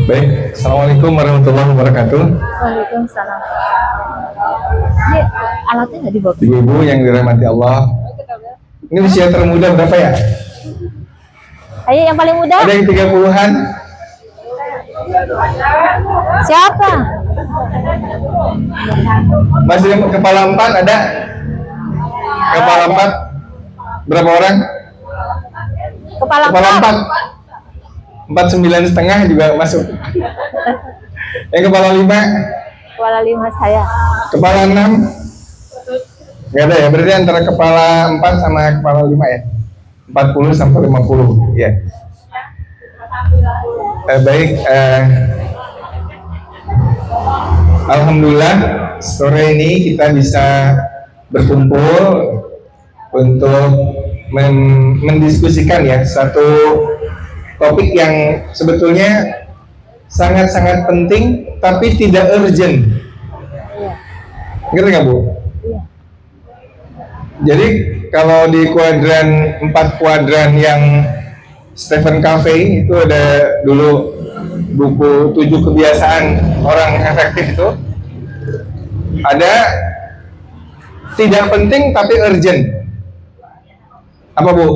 Baik, Assalamualaikum warahmatullahi wabarakatuh. Waalaikumsalam. Ini alatnya nggak dibawa? Ibu-ibu yang dirahmati Allah. Ini usia termuda berapa ya? Ayo yang paling muda. Ada yang 30-an? Siapa? Masih yang kepala 4 ada? Kepala 4? Berapa orang? Kepala Kepala 4. 4 9,5 juga masuk. Yang kepala 5? Kepala 5 saya. Kepala 6? Gak ada ya, berarti antara kepala 4 sama kepala 5 ya? 40 sampai 50 ya. Baik, Alhamdulillah sore ini kita bisa berkumpul untuk mendiskusikan ya satu topik yang sebetulnya sangat-sangat penting tapi tidak urgent. Ngerti nggak Bu? Iya. Jadi kalau di kuadran 4 kuadran yang Stephen Covey itu ada dulu buku 7 kebiasaan orang efektif itu, ada tidak penting tapi urgent. Apa Bu?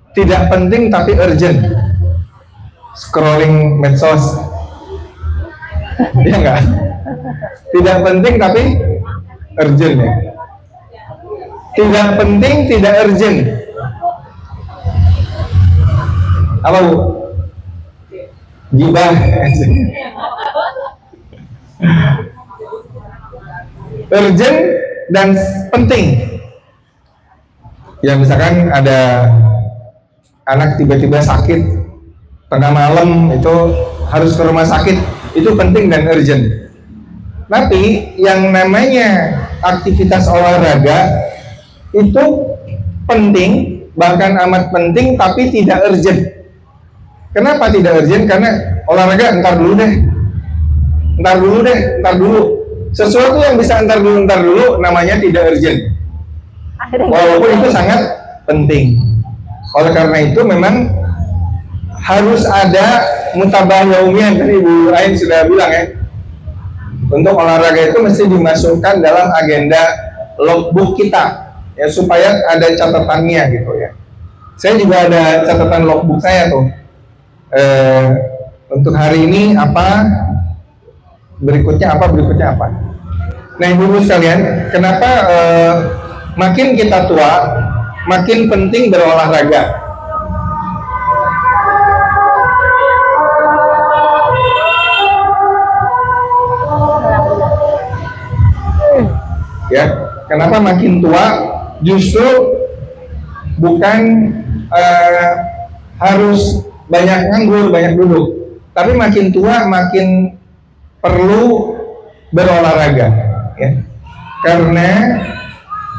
Tidak penting tapi urgent. Scrolling medsos. Iya enggak? Tidak penting tapi urgent ya. Tidak penting tidak urgent. Apa Bu? Gibah. Urgent dan penting. Ya misalkan ada anak tiba-tiba sakit tengah malam, itu harus ke rumah sakit, itu penting dan urgent. Tapi yang namanya aktivitas olahraga itu penting, bahkan amat penting, tapi tidak urgent. Kenapa tidak urgent? Karena olahraga ntar dulu deh. Sesuatu yang bisa ntar dulu namanya tidak urgent. Walaupun itu sangat penting. Oleh karena itu memang harus ada mutabah yaumiyah, tadi Ibu Rain sudah bilang ya. Untuk olahraga itu mesti dimasukkan dalam agenda logbook kita ya, supaya ada catatannya gitu ya. Saya juga ada catatan logbook saya tuh. Untuk hari ini apa, berikutnya apa. Nah Ibu sekalian, kenapa makin kita tua makin penting berolahraga? Ya, kenapa makin tua? Justru bukan harus banyak nganggur, banyak duduk, tapi makin tua makin perlu berolahraga ya. Karena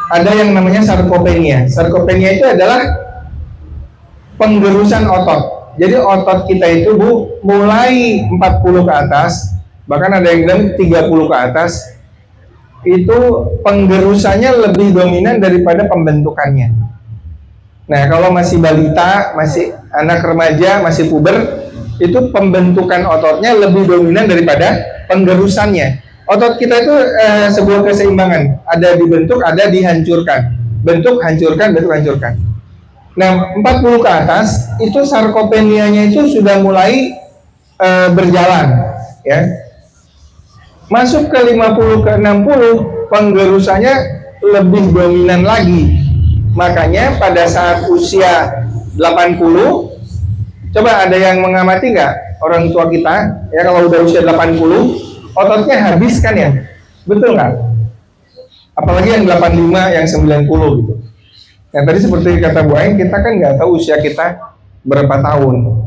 ada yang namanya sarkopenia. Sarkopenia itu adalah penggerusan otot. Jadi otot kita itu Bu, mulai 40 ke atas, bahkan ada yang bilang 30 ke atas, itu penggerusannya lebih dominan daripada pembentukannya. Nah, kalau masih balita, masih anak remaja, masih puber, itu pembentukan ototnya lebih dominan daripada penggerusannya. Otot kita itu sebuah keseimbangan, ada dibentuk, ada dihancurkan. Bentuk, hancurkan, bentuk, hancurkan. Nah, 40 ke atas, itu sarkopenianya itu sudah mulai berjalan ya. Masuk ke 50 ke 60, penggerusannya lebih dominan lagi. Makanya pada saat usia 80, coba ada yang mengamati nggak orang tua kita ya, kalau udah usia 80 ototnya habis kan ya, betul nggak? Apalagi yang 85, yang 90 gitu. Nah tadi seperti kata Bu Ain, kita kan nggak tahu usia kita berapa tahun.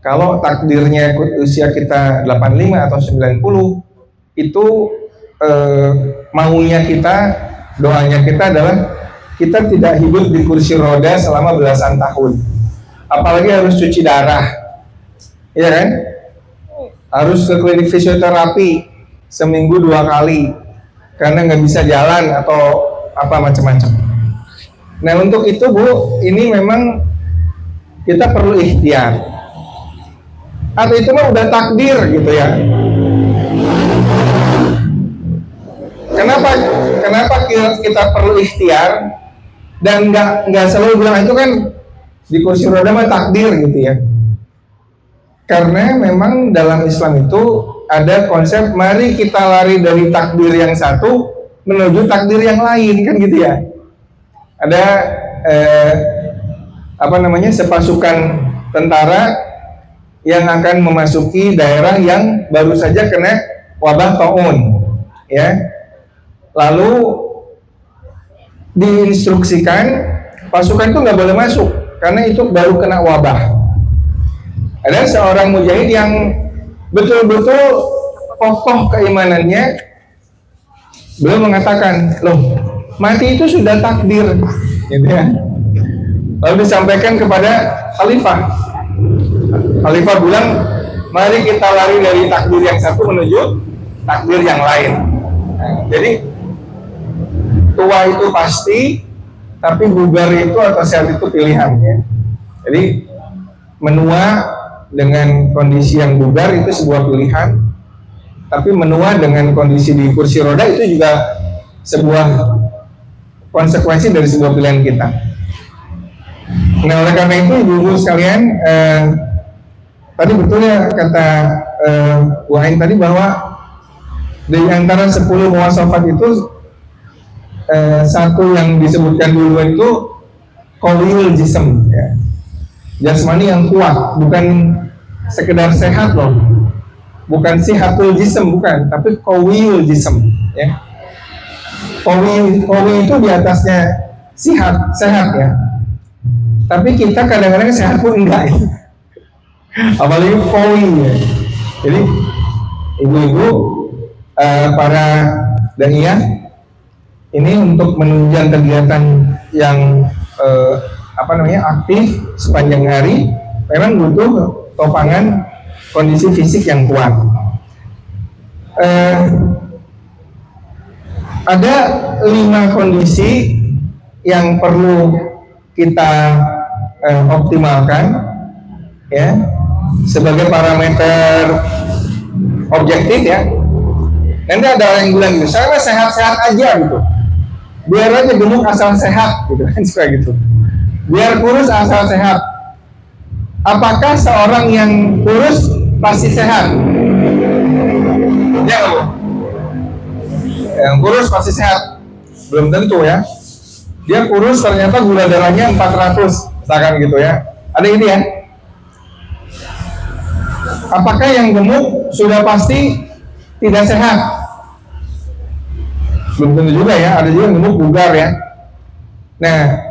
Kalau takdirnya usia kita 85 atau 90, itu maunya kita, doanya kita adalah kita tidak hidup di kursi roda selama belasan tahun. Apalagi harus cuci darah, iya kan? Harus ke klinik fisioterapi seminggu 2 kali karena nggak bisa jalan atau apa macam-macam. Nah untuk itu Bu, ini memang kita perlu ikhtiar. atau itu mah udah takdir gitu ya. Kenapa kita perlu ikhtiar dan nggak selalu bilang itu kan di kursi roda mah takdir gitu ya. Karena memang dalam Islam itu ada konsep mari kita lari dari takdir yang satu menuju takdir yang lain kan gitu ya. Ada sepasukan tentara yang akan memasuki daerah yang baru saja kena wabah taun ya. Lalu diinstruksikan pasukan itu nggak boleh masuk karena itu baru kena wabah. Ada seorang mujahid yang betul-betul kokoh keimanannya, beliau mengatakan, loh mati itu sudah takdir, gitu ya. Lalu disampaikan kepada khalifah. Khalifah bilang, mari kita lari dari takdir yang satu menuju takdir yang lain. Nah, jadi tua itu pasti, tapi bugar itu atau sehat itu pilihan ya. Jadi menua dengan kondisi yang bugar itu sebuah pilihan, tapi menua dengan kondisi di kursi roda itu juga sebuah konsekuensi dari sebuah pilihan kita. Nah oleh karena itu ibu-ibu sekalian, tadi betul ya kata Bu Ain tadi bahwa di antara 10 muwasafat itu satu yang disebutkan dulu itu qawiyul jism ya. Jasmani yang kuat, bukan sekedar sehat loh, bukan sihatul jism, bukan, tapi qawiyul jism ya. Qawi itu di atasnya sehat ya, tapi kita kadang-kadang sehat pun enggak ya. Apalagi qawi ya. Jadi ibu-ibu para daiyah ini untuk menunjang kegiatan yang aktif sepanjang hari, memang butuh topangan kondisi fisik yang kuat. Ada 5 kondisi yang perlu kita optimalkan ya sebagai parameter objektif ya. Nanti ada orang yang bilang gitu, saya sehat-sehat aja gitu, biar aja gemuk asal sehat gitu kan, suka gitu. Biar kurus asal sehat. Apakah seorang yang kurus pasti sehat? Ya, Bu. Yang kurus pasti sehat? Belum tentu ya. Dia kurus ternyata gula darahnya 400, misalkan gitu ya. Ada ini ya. Apakah yang gemuk sudah pasti tidak sehat? Belum tentu juga ya. Ada juga yang gemuk bugar ya. Nah,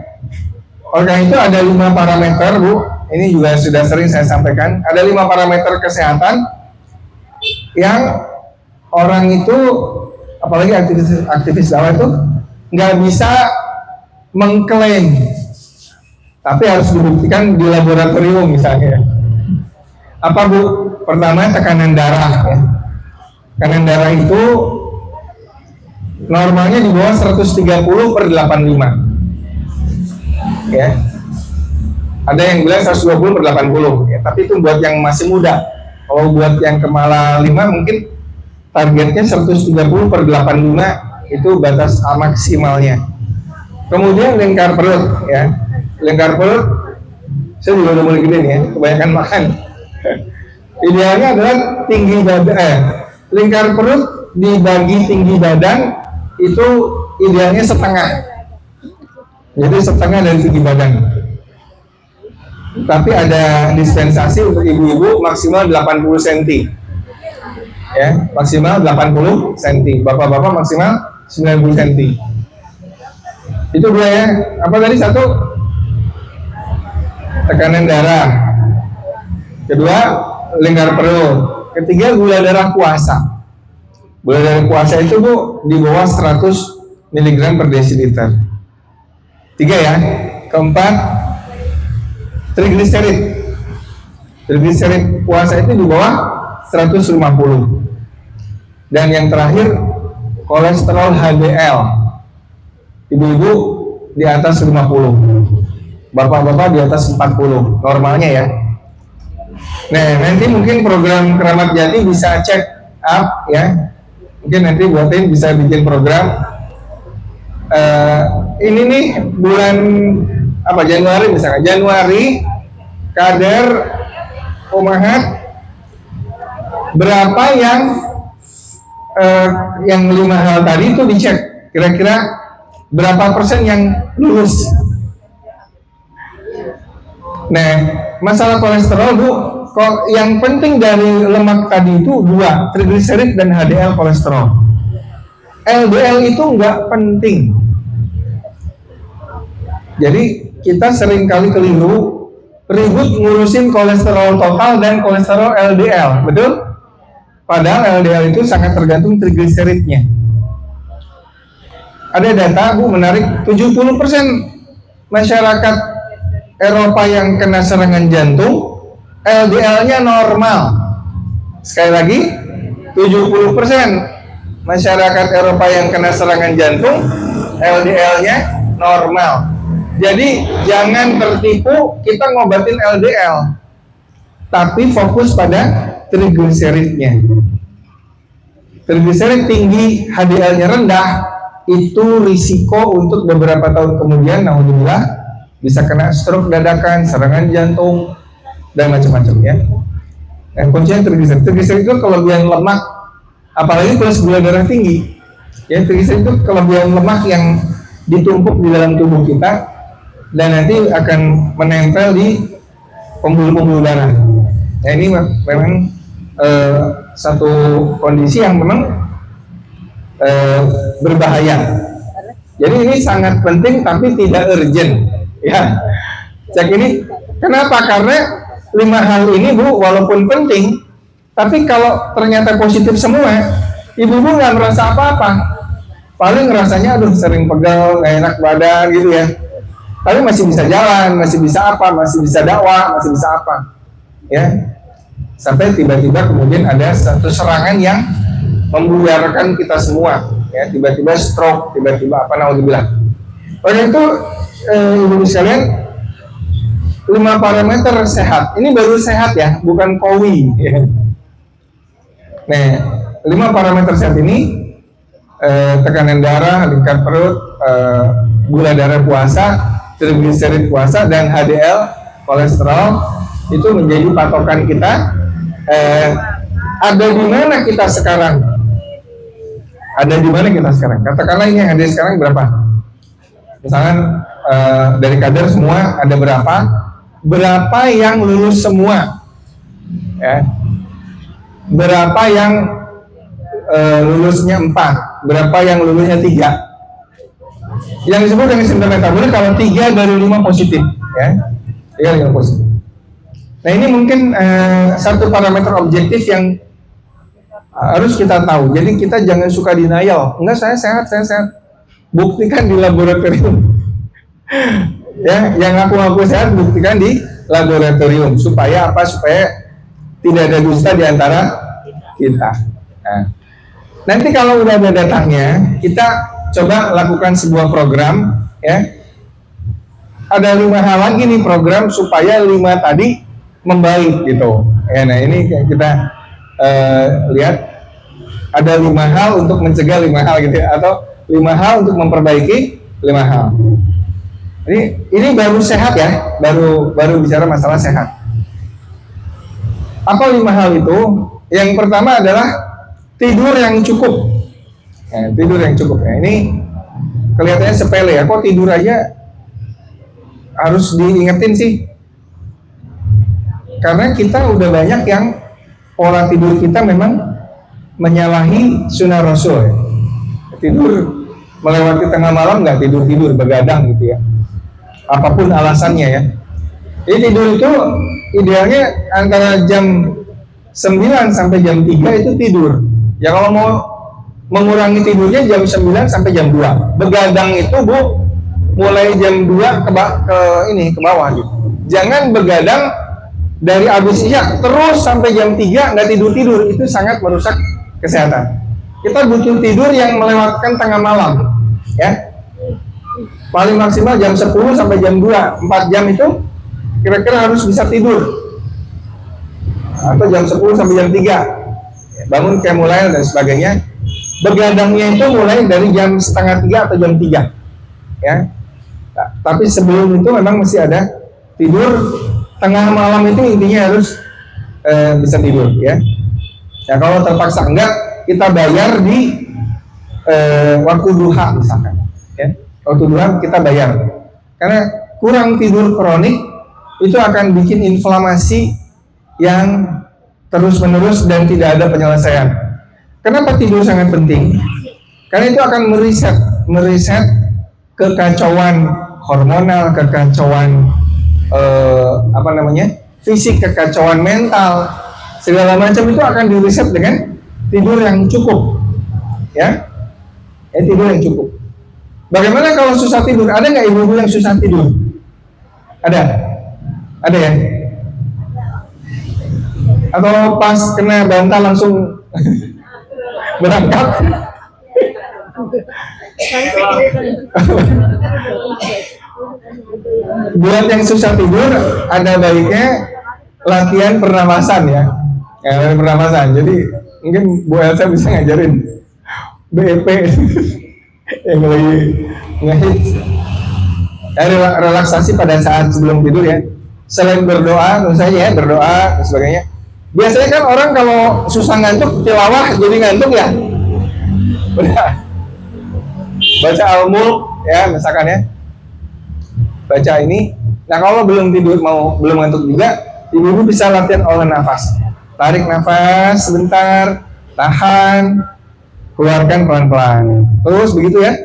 oleh karena itu ada 5 parameter, Bu. Ini juga sudah sering saya sampaikan. Ada 5 parameter kesehatan yang orang itu, apalagi aktivis dakwah itu nggak bisa mengklaim, tapi harus dibuktikan di laboratorium misalnya. Apa Bu? Pertama tekanan darah. Ya. Tekanan darah itu normalnya di bawah 130/85. Ya, ada yang bilang 120/80 ya, tapi itu buat yang masih muda. Kalau buat yang kepala 5 mungkin targetnya 130/85 itu batas maksimalnya. Kemudian lingkar perut ya, lingkar perut saya juga udah mulai gede nih ya, kebanyakan makan. Idealnya adalah tinggi badan, lingkar perut dibagi tinggi badan itu idealnya setengah. Jadi setengah dari tinggi badan. Tapi ada dispensasi untuk ibu-ibu maksimal 80 cm. Ya, maksimal 80 cm. Bapak-bapak maksimal 90 cm. Itu dua ya. Apa tadi? Satu, tekanan darah. Kedua, lingkar perut. Ketiga, gula darah puasa. Gula darah puasa itu Bu di bawah 100 mg per desiliter. 3 ya. Keempat, trigliserid. Trigliserid puasa itu di bawah 150. Dan yang terakhir, kolesterol HDL. Ibu-ibu di atas 50. Bapak-bapak di atas 40. Normalnya ya. Nah, nanti mungkin program Keramat Jati bisa cek up ya. Mungkin nanti buatin bisa bikin program. Ini nih bulan apa, Januari misalnya. Januari kader Umahat berapa yang 5 hal tadi itu dicek. Kira-kira berapa persen yang lulus. Nah, masalah kolesterol Bu, kok yang penting dari lemak tadi itu 2, trigliserid dan HDL kolesterol. LDL itu nggak penting. Jadi kita sering kali keliru, ribut ngurusin kolesterol total dan kolesterol LDL, betul? Padahal LDL itu sangat tergantung trigliseridnya. Ada data Bu menarik, 70% masyarakat Eropa yang kena serangan jantung LDL-nya normal. Sekali lagi, 70% masyarakat Eropa yang kena serangan jantung LDL-nya normal. Jadi jangan tertipu kita ngobatin LDL, tapi fokus pada trigliseridnya. Trigliserid tinggi, HDL-nya rendah, itu risiko untuk beberapa tahun kemudian, naudzubillah, bisa kena stroke dadakan, serangan jantung, dan macam-macam ya. Dan kuncinya trigliserid. Trigliserid itu kelebihan lemak, apalagi plus gula darah tinggi. Ya, trigliserid itu kelebihan lemak yang ditumpuk di dalam tubuh kita dan nanti akan menempel di pembuluh-pembuluh darah. Nah, ini memang satu kondisi yang memang berbahaya. Jadi ini sangat penting tapi tidak urgent. Ya, cek ini. Kenapa? Karena 5 hal ini Bu, walaupun penting, tapi kalau ternyata positif semua, ibu-ibu nggak merasa apa-apa. Paling rasanya aduh sering pegal, nggak enak badan gitu ya. Tapi masih bisa jalan, masih bisa apa, masih bisa dakwah, masih bisa apa, ya. Sampai tiba-tiba kemudian ada satu serangan yang membuyarkan kita semua, ya. Tiba-tiba stroke, tiba-tiba apa, naudzubillah. Oleh itu, ibu sekalian, 5 parameter sehat. Ini baru sehat ya, bukan POWI. Ya. Nah, 5 parameter sehat ini, tekanan darah, lingkar perut, gula darah puasa, trigliserid puasa, dan HDL kolesterol itu menjadi patokan kita. Ada di mana kita sekarang? Ada di mana kita sekarang? Katakanlah ini yang ada sekarang berapa? Misalkan dari kader semua ada berapa? Berapa yang lulus semua? Ya. Berapa yang lulusnya 4? Berapa yang lulusnya 3? Yang disebut dengan sindrom metabolik kalau 3 dari 5 positif, ya. 3 dari 5 positif. Nah, ini mungkin satu parameter objektif yang harus kita tahu. Jadi kita jangan suka denial. Enggak, saya sehat. Buktikan di laboratorium. Ya, yang aku sehat buktikan di laboratorium. Supaya apa? Supaya tidak ada dusta di antara kita. Nah, nanti kalau udah ada datangnya, kita coba lakukan sebuah program, ya. Ada 5 hal lagi nih program supaya 5 tadi membaik gitu. Ya, nah ini kita lihat ada 5 hal untuk mencegah 5 hal gitu ya, atau 5 hal untuk memperbaiki 5 hal. Ini baru sehat ya, baru bicara masalah sehat. Apa 5 hal itu? Yang pertama adalah tidur yang cukup. Ya, tidur yang cukup. Ya, ini kelihatannya sepele ya, kok tidur aja harus diingetin sih? Karena kita udah banyak yang pola tidur kita memang menyalahi sunnah Rasul. Ya. Tidur melewati tengah malam nggak tidur begadang gitu ya. Apapun alasannya ya. Jadi tidur itu idealnya antara jam 9 sampai jam 3 itu tidur. Ya kalau mau mengurangi tidurnya jam 9 sampai jam 2. Begadang itu Bu mulai jam 2 ke bawah gitu. Jangan begadang dari habis isya terus sampai jam 3 nggak tidur, itu sangat merusak kesehatan. Kita butuh tidur yang melewatkan tengah malam, ya. Paling maksimal jam 10 sampai jam 2, 4 jam itu kira-kira harus bisa tidur. atau jam 10 sampai jam 3. Bangun qiyamul lail dan sebagainya. Begadangnya itu mulai dari jam setengah 3 atau jam 3. Ya. Nah, tapi sebelum itu memang masih ada tidur tengah malam, itu intinya harus bisa tidur ya. Ya kalau terpaksa enggak, kita bayar di waktu duha misalkan ya. Waktu duha kita bayar, karena kurang tidur kronik itu akan bikin inflamasi yang terus menerus dan tidak ada penyelesaian. Kenapa tidur sangat penting? Karena itu akan meriset kekacauan hormonal, kekacauan fisik, kekacauan mental, segala macam itu akan diriset dengan tidur yang cukup ya. Tidur yang cukup. Bagaimana kalau susah tidur? Ada nggak ibu-ibu yang susah tidur? Ada ya? Atau pas kena bantal langsung berangkat? Buat yang susah tidur, ada baiknya latihan pernapasan ya. Pernapasan. Jadi mungkin Bu Elsa bisa ngajarin BEP yang lagi ngehits. Relaksasi pada saat sebelum tidur ya. Selain berdoa, tentu saja ya, berdoa dan sebagainya. Biasanya kan orang kalau susah ngantuk, tilawah jadi ngantuk ya. Udah. Baca Al-Mulk ya, misalkan ya. Baca ini. Nah, kalau belum tidur, belum ngantuk juga, ibu-ibu bisa latihan olah nafas. Tarik nafas sebentar, tahan, keluarkan pelan-pelan. Terus begitu ya.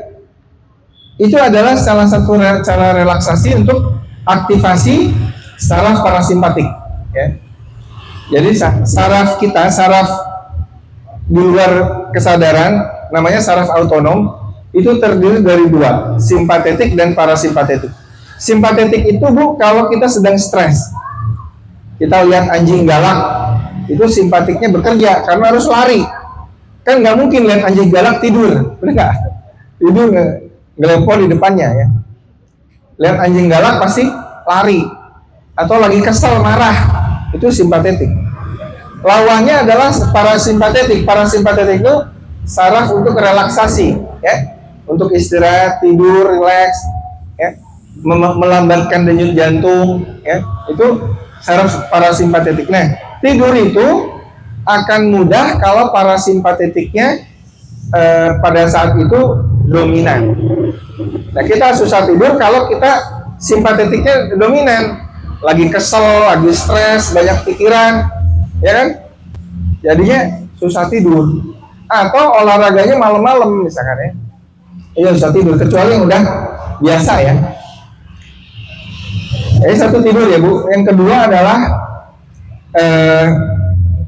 Itu adalah salah satu cara relaksasi untuk aktivasi saraf parasimpatik ya. Jadi saraf kita, saraf di luar kesadaran, namanya saraf autonom, itu terdiri dari dua, simpatetik dan parasimpatetik. Simpatetik itu Bu, kalau kita sedang stres, kita lihat anjing galak, itu simpatiknya bekerja karena harus lari. Kan nggak mungkin lihat anjing galak tidur, benar nggak? Tidur ngelempor di depannya ya. Lihat anjing galak pasti lari, atau lagi kesel marah, itu simpatetik. Lawannya adalah parasimpatetik. Parasimpatetik itu saraf untuk relaksasi ya, untuk istirahat, tidur, rileks ya, melambatkan denyut jantung ya, itu saraf parasimpatetik. Nah, tidur itu akan mudah kalau parasimpatetiknya pada saat itu dominan. Nah, kita susah tidur kalau kita simpatetiknya dominan, lagi kesel, lagi stres, banyak pikiran, ya kan? Jadinya susah tidur. Atau olahraganya malam-malam misalkan ya, iya susah tidur. Kecuali yang udah biasa ya. Satu tidur ya Bu. Yang kedua adalah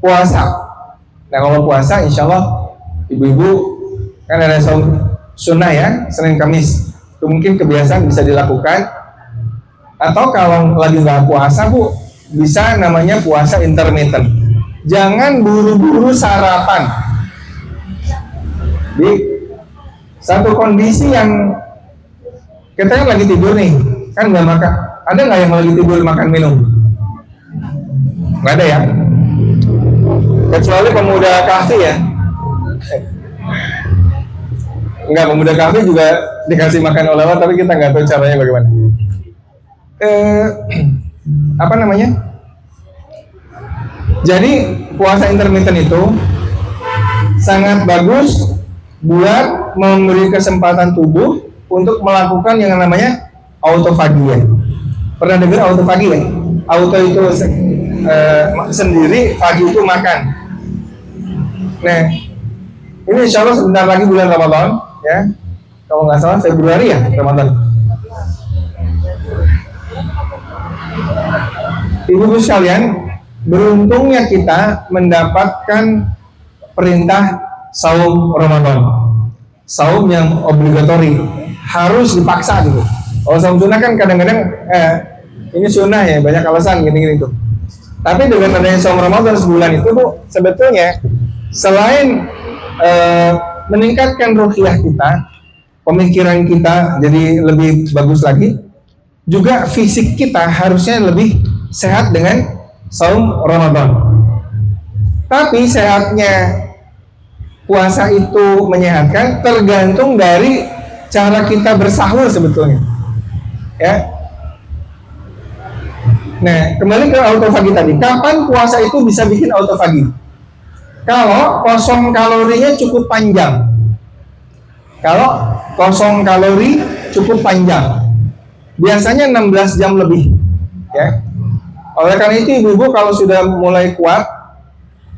puasa. Nah, kalau puasa, insya Allah ibu-ibu kan ada sunnah ya, Senin Kamis. Itu mungkin kebiasaan bisa dilakukan. Atau kalau lagi nggak puasa Bu, bisa namanya puasa intermittent. Jangan buru-buru sarapan. Di satu kondisi yang kita kan lagi tidur nih, kan nggak makan. Ada nggak yang lagi tidur makan minum? Nggak ada ya. Kecuali pemuda kafe ya. Enggak, pemuda kafe juga dikasih makan oleh-oleh, tapi kita nggak tahu caranya bagaimana. Apa namanya? Jadi puasa intermittent itu sangat bagus buat memberi kesempatan tubuh untuk melakukan yang namanya autofagi ya. Pernah dengar autofagi ya? Auto itu sendiri, fagi itu makan. Nah, ini insya Allah sebentar lagi bulan Ramadan ya. Kalau nggak salah Februari ya Ramadan. Ibu-ibu sekalian, beruntungnya kita mendapatkan perintah saum Ramadan, saum yang obligatori, harus dipaksa gitu. Kalau saum sunnah kan kadang-kadang ini sunnah ya, banyak alasan gini-gini tuh. Tapi dengan adanya saum Ramadan sebulan itu Bu, sebetulnya selain meningkatkan ruhiyah kita, pemikiran kita jadi lebih bagus lagi, juga fisik kita harusnya lebih sehat dengan saum Ramadan. Tapi sehatnya puasa itu menyehatkan tergantung dari cara kita bersahur sebetulnya. Ya. Nah, kembali ke autofagi tadi. Kapan puasa itu bisa bikin autofagi? Kalau kosong kalorinya cukup panjang. Kalau kosong kalori cukup panjang. Biasanya 16 jam lebih. Ya. Oleh karena itu ibu-ibu kalau sudah mulai kuat,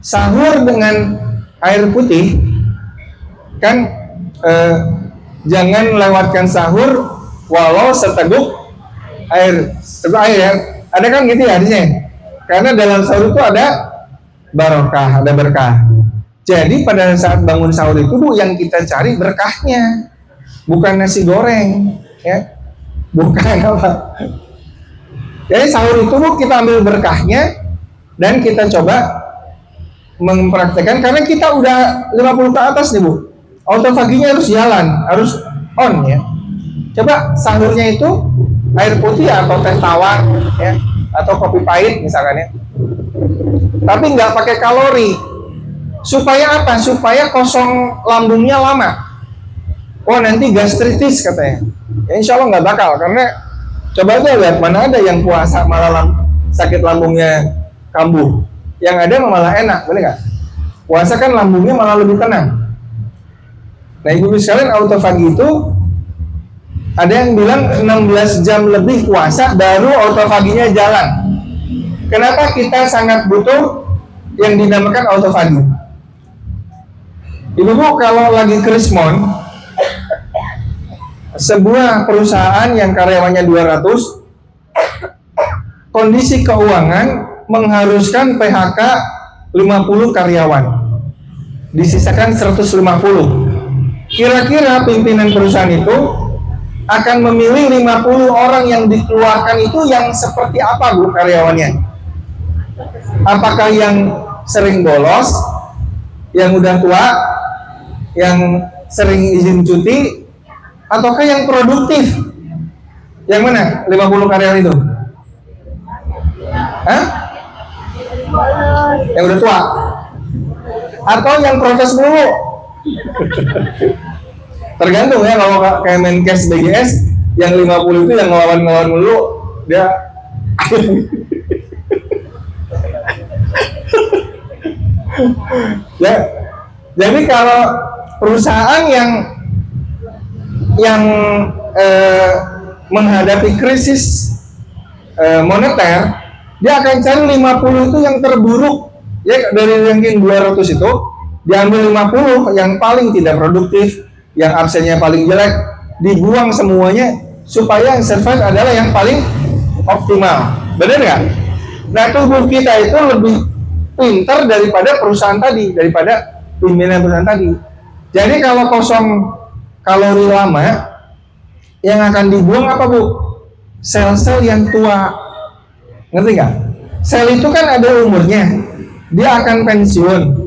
sahur dengan air putih, kan jangan lewatkan sahur walau seteguk air. Seteguk air ya. Ada kan gitu ya hadisnya. Karena dalam sahur itu ada barokah, ada berkah. Jadi pada saat bangun sahur itu Bu, yang kita cari berkahnya, bukan nasi goreng, ya. Bukan apa. Jadi sahur itu Bu, kita ambil berkahnya dan kita coba mempraktekkan, karena kita udah 50 ke atas nih Bu. Autofaginya harus jalan, harus on ya. Coba sahurnya itu air putih atau teh tawar ya, atau kopi pahit misalkan ya. Tapi nggak pakai kalori. Supaya apa? Supaya kosong lambungnya lama. Oh nanti gastritis katanya. Ya, insya Allah nggak bakal, karena coba aja lihat mana ada yang puasa malah sakit lambungnya kambuh. Yang ada malah enak, bener nggak? Puasa kan lambungnya malah lebih tenang. Nah ibu sekalian, autofagi itu ada yang bilang 16 jam lebih puasa baru autofaginya jalan. Kenapa kita sangat butuh yang dinamakan autofagi? Ibu-ibu kalau lagi krismon, sebuah perusahaan yang karyawannya 200, kondisi keuangan mengharuskan PHK 50 karyawan, disisakan 150. Kira-kira pimpinan perusahaan itu akan memilih 50 orang yang dikeluarkan itu yang seperti apa Bu karyawannya? Apakah yang sering bolos, yang udah tua, yang sering izin cuti, ataukah yang produktif? Yang mana 50 karyawan itu? Hah? Yang udah tua? Atau yang protes mulu? Tergantung ya, kalau kayak Menkes BGS yang 50 itu yang ngelawan mulu, dia ya. Jadi kalau perusahaan yang menghadapi krisis moneter, dia akan cari 50 itu yang terburuk ya, dari ranking 200 itu diambil 50 yang paling tidak produktif, yang absennya paling jelek, dibuang semuanya supaya yang survive adalah yang paling optimal. Benar nggak? Nah tubuh kita itu lebih pintar daripada perusahaan tadi, daripada pimpinan perusahaan tadi. Jadi kalau kosong kalori lama, yang akan dibuang apa Bu? Sel-sel yang tua. Ngerti nggak? Sel itu kan ada umurnya, dia akan pensiun.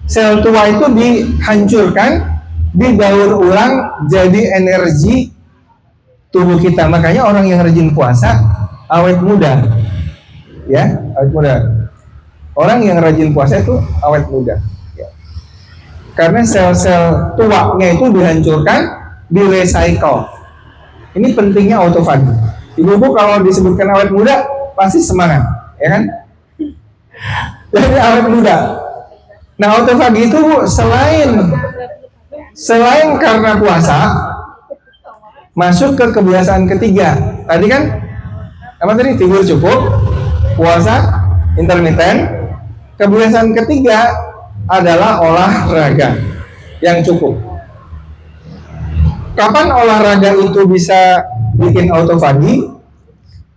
Sel tua itu dihancurkan, didaur ulang jadi energi tubuh kita. Makanya orang yang rajin puasa awet muda, ya, awet muda. Orang yang rajin puasa itu awet muda, ya. Karena sel-sel tuanya itu dihancurkan, di-recycle. Ini pentingnya autofagi. Ibu-ibu kalau disebutkan awet muda pasti semangat, ya kan? Jadi awet muda. Nah autofagi itu selain karena puasa, masuk ke kebiasaan ketiga. Tadi kan apa tadi? Tidur cukup, puasa intermittent. Kebiasaan ketiga adalah olahraga yang cukup. Kapan olahraga itu bisa bikin autofagi?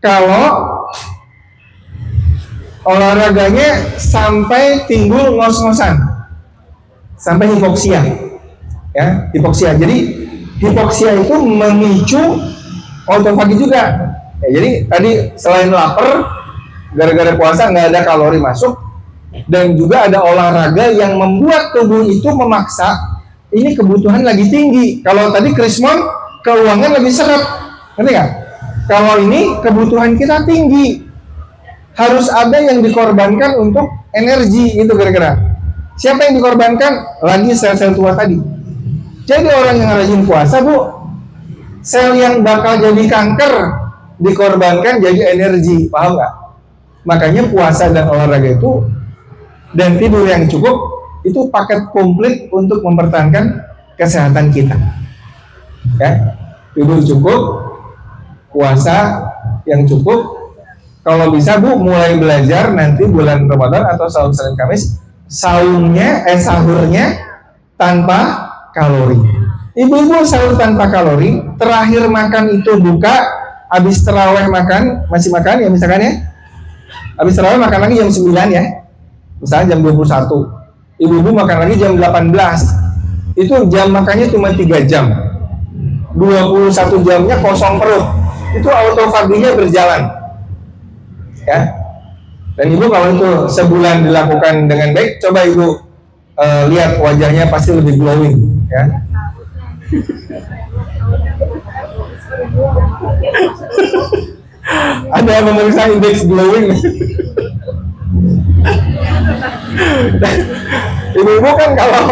Kalau olahraganya sampai timbul ngos-ngosan, sampai hipoksia. Ya, hipoksia. Jadi hipoksia itu memicu autofagi juga. Ya, jadi tadi selain lapar, gara-gara puasa nggak ada kalori masuk, dan juga ada olahraga yang membuat tubuh itu memaksa. Ini kebutuhan lagi tinggi. Kalau tadi krismon, keuangan lebih seret, ngerti nggak? Kalau ini kebutuhan kita tinggi, harus ada yang dikorbankan untuk energi itu kira-kira. Siapa yang dikorbankan? Lagi sel-sel tua tadi. Jadi orang yang rajin puasa, Bu, sel yang bakal jadi kanker dikorbankan jadi energi, paham nggak? Makanya puasa dan olahraga itu dan tidur yang cukup itu paket komplit untuk mempertahankan kesehatan kita. Ya, tidur cukup, puasa yang cukup. Kalau bisa, Bu, mulai belajar nanti bulan Ramadan atau sahur Senin Kamis, sahurnya tanpa kalori. Ibu-ibu sahur tanpa kalori, terakhir makan itu buka, habis terawih makan, masih makan ya misalkan ya. Habis terawih makan lagi jam 9 ya. Misalnya jam 21. Ibu-ibu makan lagi jam 18. Itu jam makannya cuma 3 jam. 21 jamnya kosong perut. Itu autofaginya berjalan. Ya. Dan ibu kalau itu sebulan dilakukan dengan baik, coba ibu lihat wajahnya pasti lebih glowing, ya. Ada yang memeriksa indeks glowing. Ibu-ibu kan kalau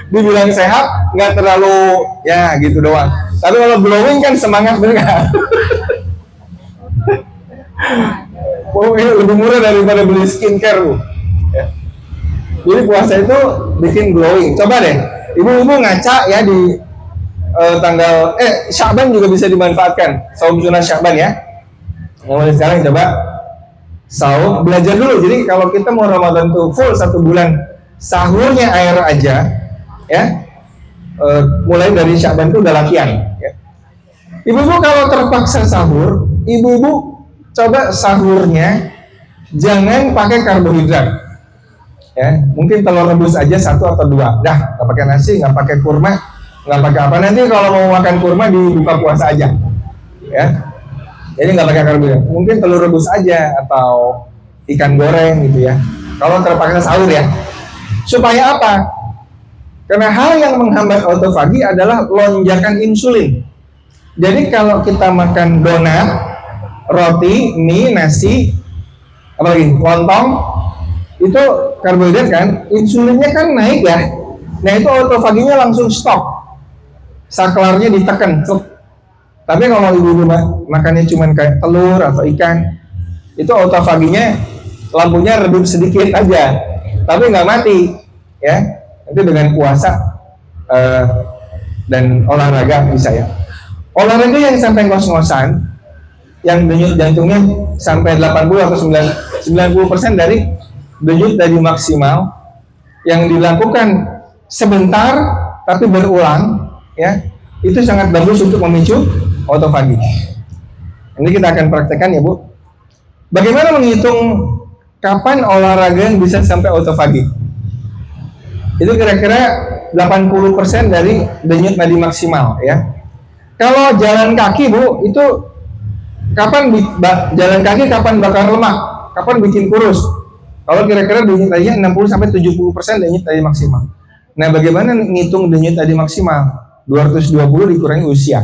dibilang sehat nggak terlalu ya gitu doang. Tapi kalau glowing kan semangat bener. Oh, ini lebih murah daripada beli skincare, Bu. Ya. Jadi puasa itu bikin glowing. Coba deh, ibu-ibu ngaca ya di tanggal Sya'ban juga bisa dimanfaatkan. Saum sunnah Sya'ban ya. Mulai sekarang coba saum, belajar dulu. Jadi kalau kita mau Ramadan tuh full 1 bulan, sahurnya air aja, ya. Mulai dari Sya'ban itu udah latihan. Ya. Ibu-ibu kalau terpaksa sahur, ibu-ibu coba sahurnya jangan pakai karbohidrat. Ya, mungkin telur rebus aja 1 atau 2. Dah, nggak pakai nasi, nggak pakai kurma, nggak pakai apa. Nanti kalau mau makan kurma di buka puasa aja. Ya. Jadi nggak pakai karbohidrat. Mungkin telur rebus aja atau ikan goreng gitu ya. Kalau terpaksa sahur ya. Supaya apa? Karena hal yang menghambat autofagi adalah lonjakan insulin. Jadi kalau kita makan donat, roti, mie, nasi, apalagi lontong, itu karbohidrat kan, insulinnya kan naik ya. Nah itu autofaginya langsung stop, saklarnya ditekan. Tapi kalau ibu-ibu makannya cuma kayak telur atau ikan, itu autofaginya lampunya redup sedikit aja, tapi nggak mati ya. Itu dengan puasa dan olahraga bisa ya. Olahraga yang sampai ngos-ngosan, yang denyut jantungnya sampai 80 atau 90% dari denyut nadi maksimal, yang dilakukan sebentar tapi berulang ya, itu sangat bagus untuk memicu autofagi. Ini kita akan praktekkan ya, Bu. Bagaimana menghitung kapan olahraga yang bisa sampai autofagi? Itu kira-kira 80% dari denyut nadi maksimal ya. Kalau jalan kaki, Bu, itu kapan jalan kaki kapan bakar lemak, kapan bikin kurus? Kalau kira-kira denyut nadinya 60 sampai 70% denyut nadi maksimal. Nah, bagaimana ngitung denyut nadi maksimal? 220 dikurangi usia.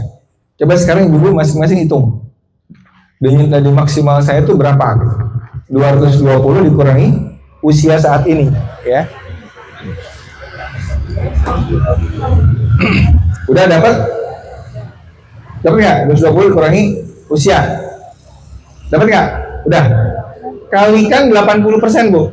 Coba sekarang ibu masing-masing hitung. Denyut nadi maksimal saya itu berapa? 220 dikurangi usia saat ini, ya. Udah dapat? Dapat nggak? 220 kurangi usia. Dapat nggak? Udah. Kalikan 80%, Bu.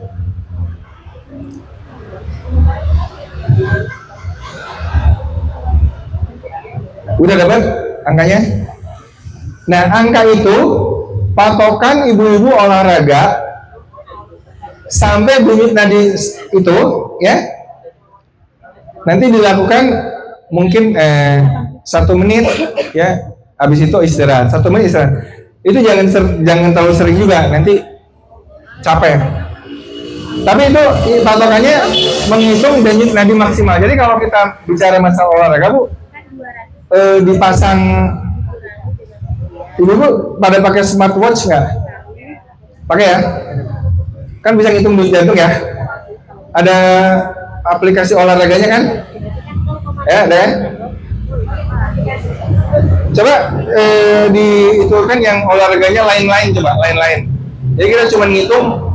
Udah dapat angkanya? Nah, angka itu patokan ibu-ibu olahraga sampai denyut nadi itu, ya. Nanti dilakukan mungkin 1 menit, ya. Habis itu istirahat. 1 menit istirahat. Itu jangan terlalu sering juga, nanti capek. Tapi itu patokannya menghitung denyut nadi maksimal. Jadi kalau kita bicara masalah olahraga, Bu, dipasang, ibu pada pakai smartwatch nggak? Pakai ya? Kan bisa ngitung denyut jantung ya? Ada aplikasi olahraganya kan? Ya, ada ya? Coba itu kan yang olahraganya lain-lain, coba lain-lain. Jadi kita cuma ngitung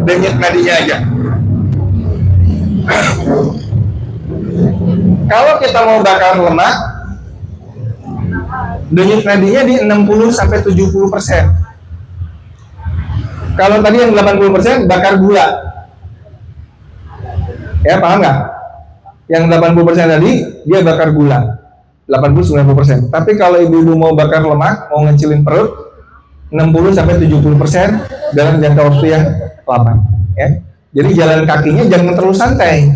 denyut nadinya aja. Kalau kita mau bakar lemak, denyut nadinya di 60 sampai 70%. Kalau tadi yang 80% bakar gula. Ya, paham nggak? Yang 80% tadi dia bakar gula. 80-90%. Tapi kalau ibu-ibu mau bakar lemak, mau ngecilin perut, 60 sampai 70% dalam jangka waktu yang lama, ya. Jadi jalan kakinya jangan terlalu santai.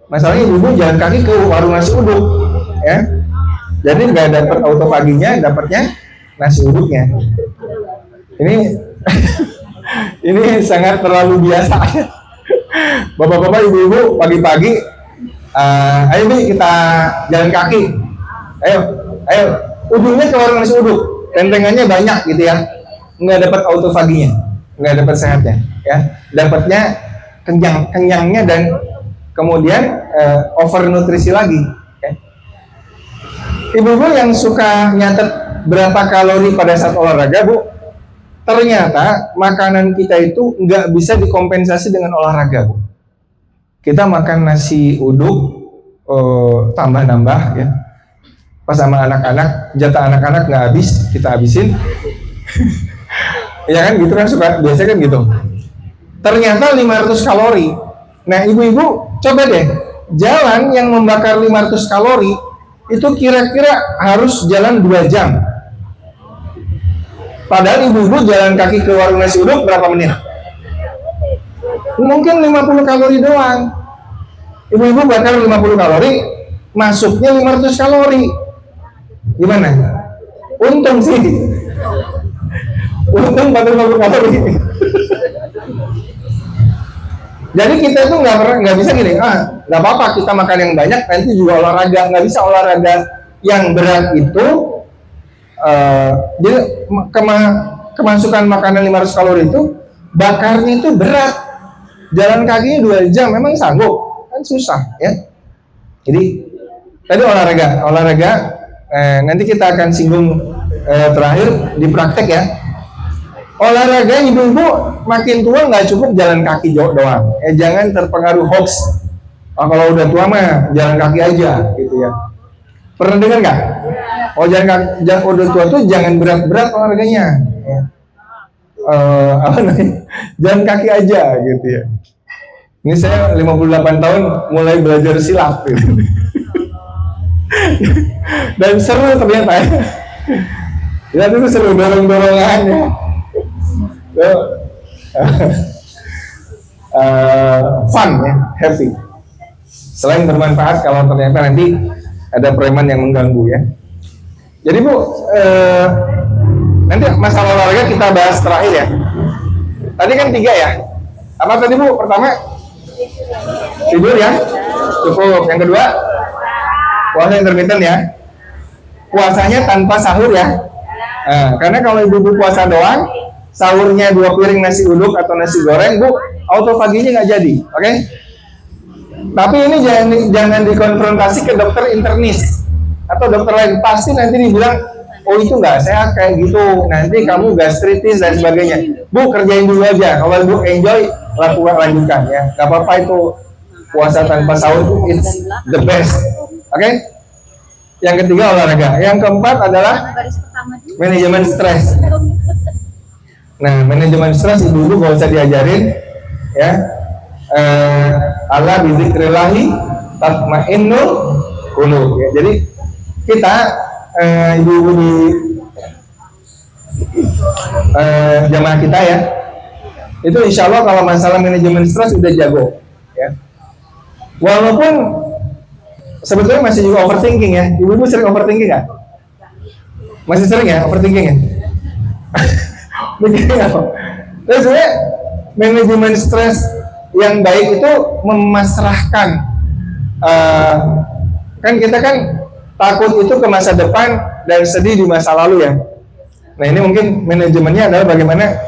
Masalahnya ibu-ibu jalan kaki ke warung nasi uduk, ya. Jadi nggak dapat autofaginya, dapatnya nasi uduknya. Ini ini sangat terlalu biasa. Bapak-bapak, ibu-ibu pagi-pagi, ayo nih kita jalan kaki. Ayo, ujungnya ke warung nasi uduk, tentengannya banyak gitu ya, nggak dapat autofaginya, nggak dapat sehatnya, ya, dapatnya kenyangnya dan kemudian overnutrisi lagi. Ya. Ibu-ibu yang suka nyatet berapa kalori pada saat olahraga, Bu, ternyata makanan kita itu nggak bisa dikompensasi dengan olahraga, Bu. Kita makan nasi uduk tambah-nambah, ya. Pas sama anak-anak, jatah anak-anak nggak habis, kita habisin. Ya kan, gitu kan suka, biasa kan gitu. Ternyata 500 kalori. Nah, ibu-ibu coba deh, jalan yang membakar 500 kalori itu kira-kira harus jalan 2 jam. Padahal ibu-ibu jalan kaki ke warung nasi uduk berapa menit? Mungkin 50 kalori doang. Ibu-ibu bakar 50 kalori, masuknya 500 kalori. Gimana? Untung sih. Untung 40 kalori. Jadi kita itu nggak bisa gini, nggak apa-apa kita makan yang banyak, nanti juga olahraga. Nggak bisa olahraga yang berat itu. Jadi kemasukan makanan 500 kalori itu bakarnya itu berat. Jalan kakinya 2 jam, memang sanggup? Kan susah, ya. Jadi tadi olahraga. Nanti kita akan singgung terakhir di praktek, ya. Olahraga ibu-ibu makin tua nggak cukup jalan kaki doang. Jangan terpengaruh hoax. Kalau udah tua mah jalan kaki aja, gitu ya. Pernah dengar nggak? Oh, jangan udah tua tuh jangan berat-berat olahraganya. Ya. Apa namanya? Jalan kaki aja, gitu ya. Ini saya 58 tahun mulai belajar silat, gitu. Dan seru ternyata. Ya, itu seru dorong-dorongannya. Fun, ya, happy. Selain bermanfaat, kalau ternyata nanti ada preman yang mengganggu, ya. Jadi Bu, nanti masalah olahraga kita bahas terakhir, ya. Tadi kan 3 ya. Apa tadi Bu? Pertama tidur, ya, cukup. Yang kedua puasa intermittent, ya. Puasanya tanpa sahur, ya. Karena kalau ibu-ibu puasa doang, sahurnya 2 piring nasi uduk atau nasi goreng, Bu, autofaginya nggak jadi, oke? Tapi ini jangan dikonfrontasi ke dokter internis atau dokter lain, pasti nanti dibilang, oh itu nggak sehat kayak gitu, nanti kamu gastritis dan sebagainya. Bu, kerjain dulu aja, kalau Bu enjoy, lanjutkan, ya. Nggak apa-apa itu puasa tanpa sahur, it's the best, oke? Yang ketiga olahraga, yang keempat adalah manajemen stres. Nah, manajemen stres ibu-ibu gak usah diajarin, ya. Ala bizikrillahi tatmainnul qulub, ya. Jadi kita ibu-ibu di jamaah kita, ya, itu insya Allah kalau masalah manajemen stres udah jago, ya. Walaupun sebetulnya masih juga overthinking, ya. Ibu-ibu sering overthinking nggak? Masih sering, ya, overthinking, ya? Begini apa? Terus sebenarnya manajemen stres yang baik itu memasrahkan, kan kita kan takut itu ke masa depan dan sedih di masa lalu, ya. Nah, ini mungkin manajemennya adalah bagaimana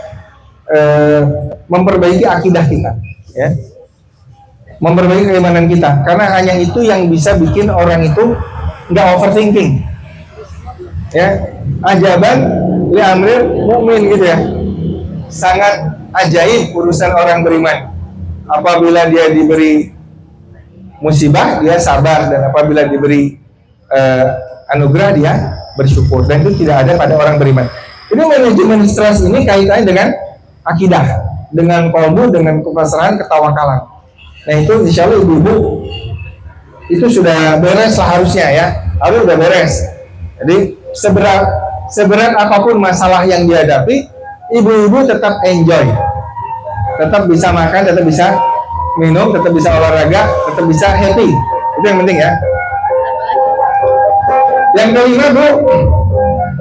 memperbaiki akidah kita, ya, memperbaiki keimanan kita, karena hanya itu yang bisa bikin orang itu nggak overthinking, ya. Ajaban li amril mukmin, gitu ya. Sangat ajaib urusan orang beriman. Apabila dia diberi musibah dia sabar, dan apabila diberi anugerah dia bersyukur, dan itu tidak ada pada orang beriman. Ini manajemen stres ini kaitannya dengan akidah, dengan qalbu, dengan kepasrahan, ketawakalan. Nah itu insya Allah ibu-ibu itu sudah beres lah harusnya ya, harus udah beres. Jadi seberat apapun masalah yang dihadapi, ibu-ibu tetap enjoy, tetap bisa makan, tetap bisa minum, tetap bisa olahraga, tetap bisa happy. Itu yang penting ya. Yang kelima Bu,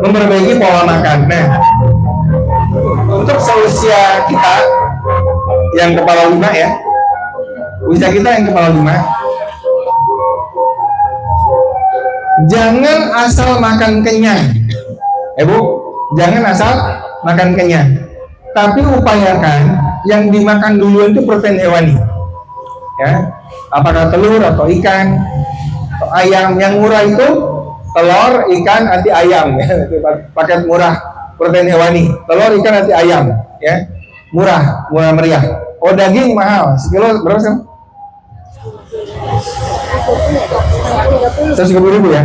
memperbaiki pola makan. Nah, untuk seusia kita yang kepala 5 ya, usia kita yang kepala 5, jangan asal makan kenyang. Bu, jangan asal makan kenyang. Tapi upayakan yang dimakan dulu itu protein hewani. Ya, apakah telur atau ikan atau ayam. Yang murah itu telur, ikan, anti ayam ya. Paket murah protein hewani. Telur, ikan, anti ayam ya. Murah meriah. Oh, daging mahal. Sekilo berapa sih? 130.000 ya.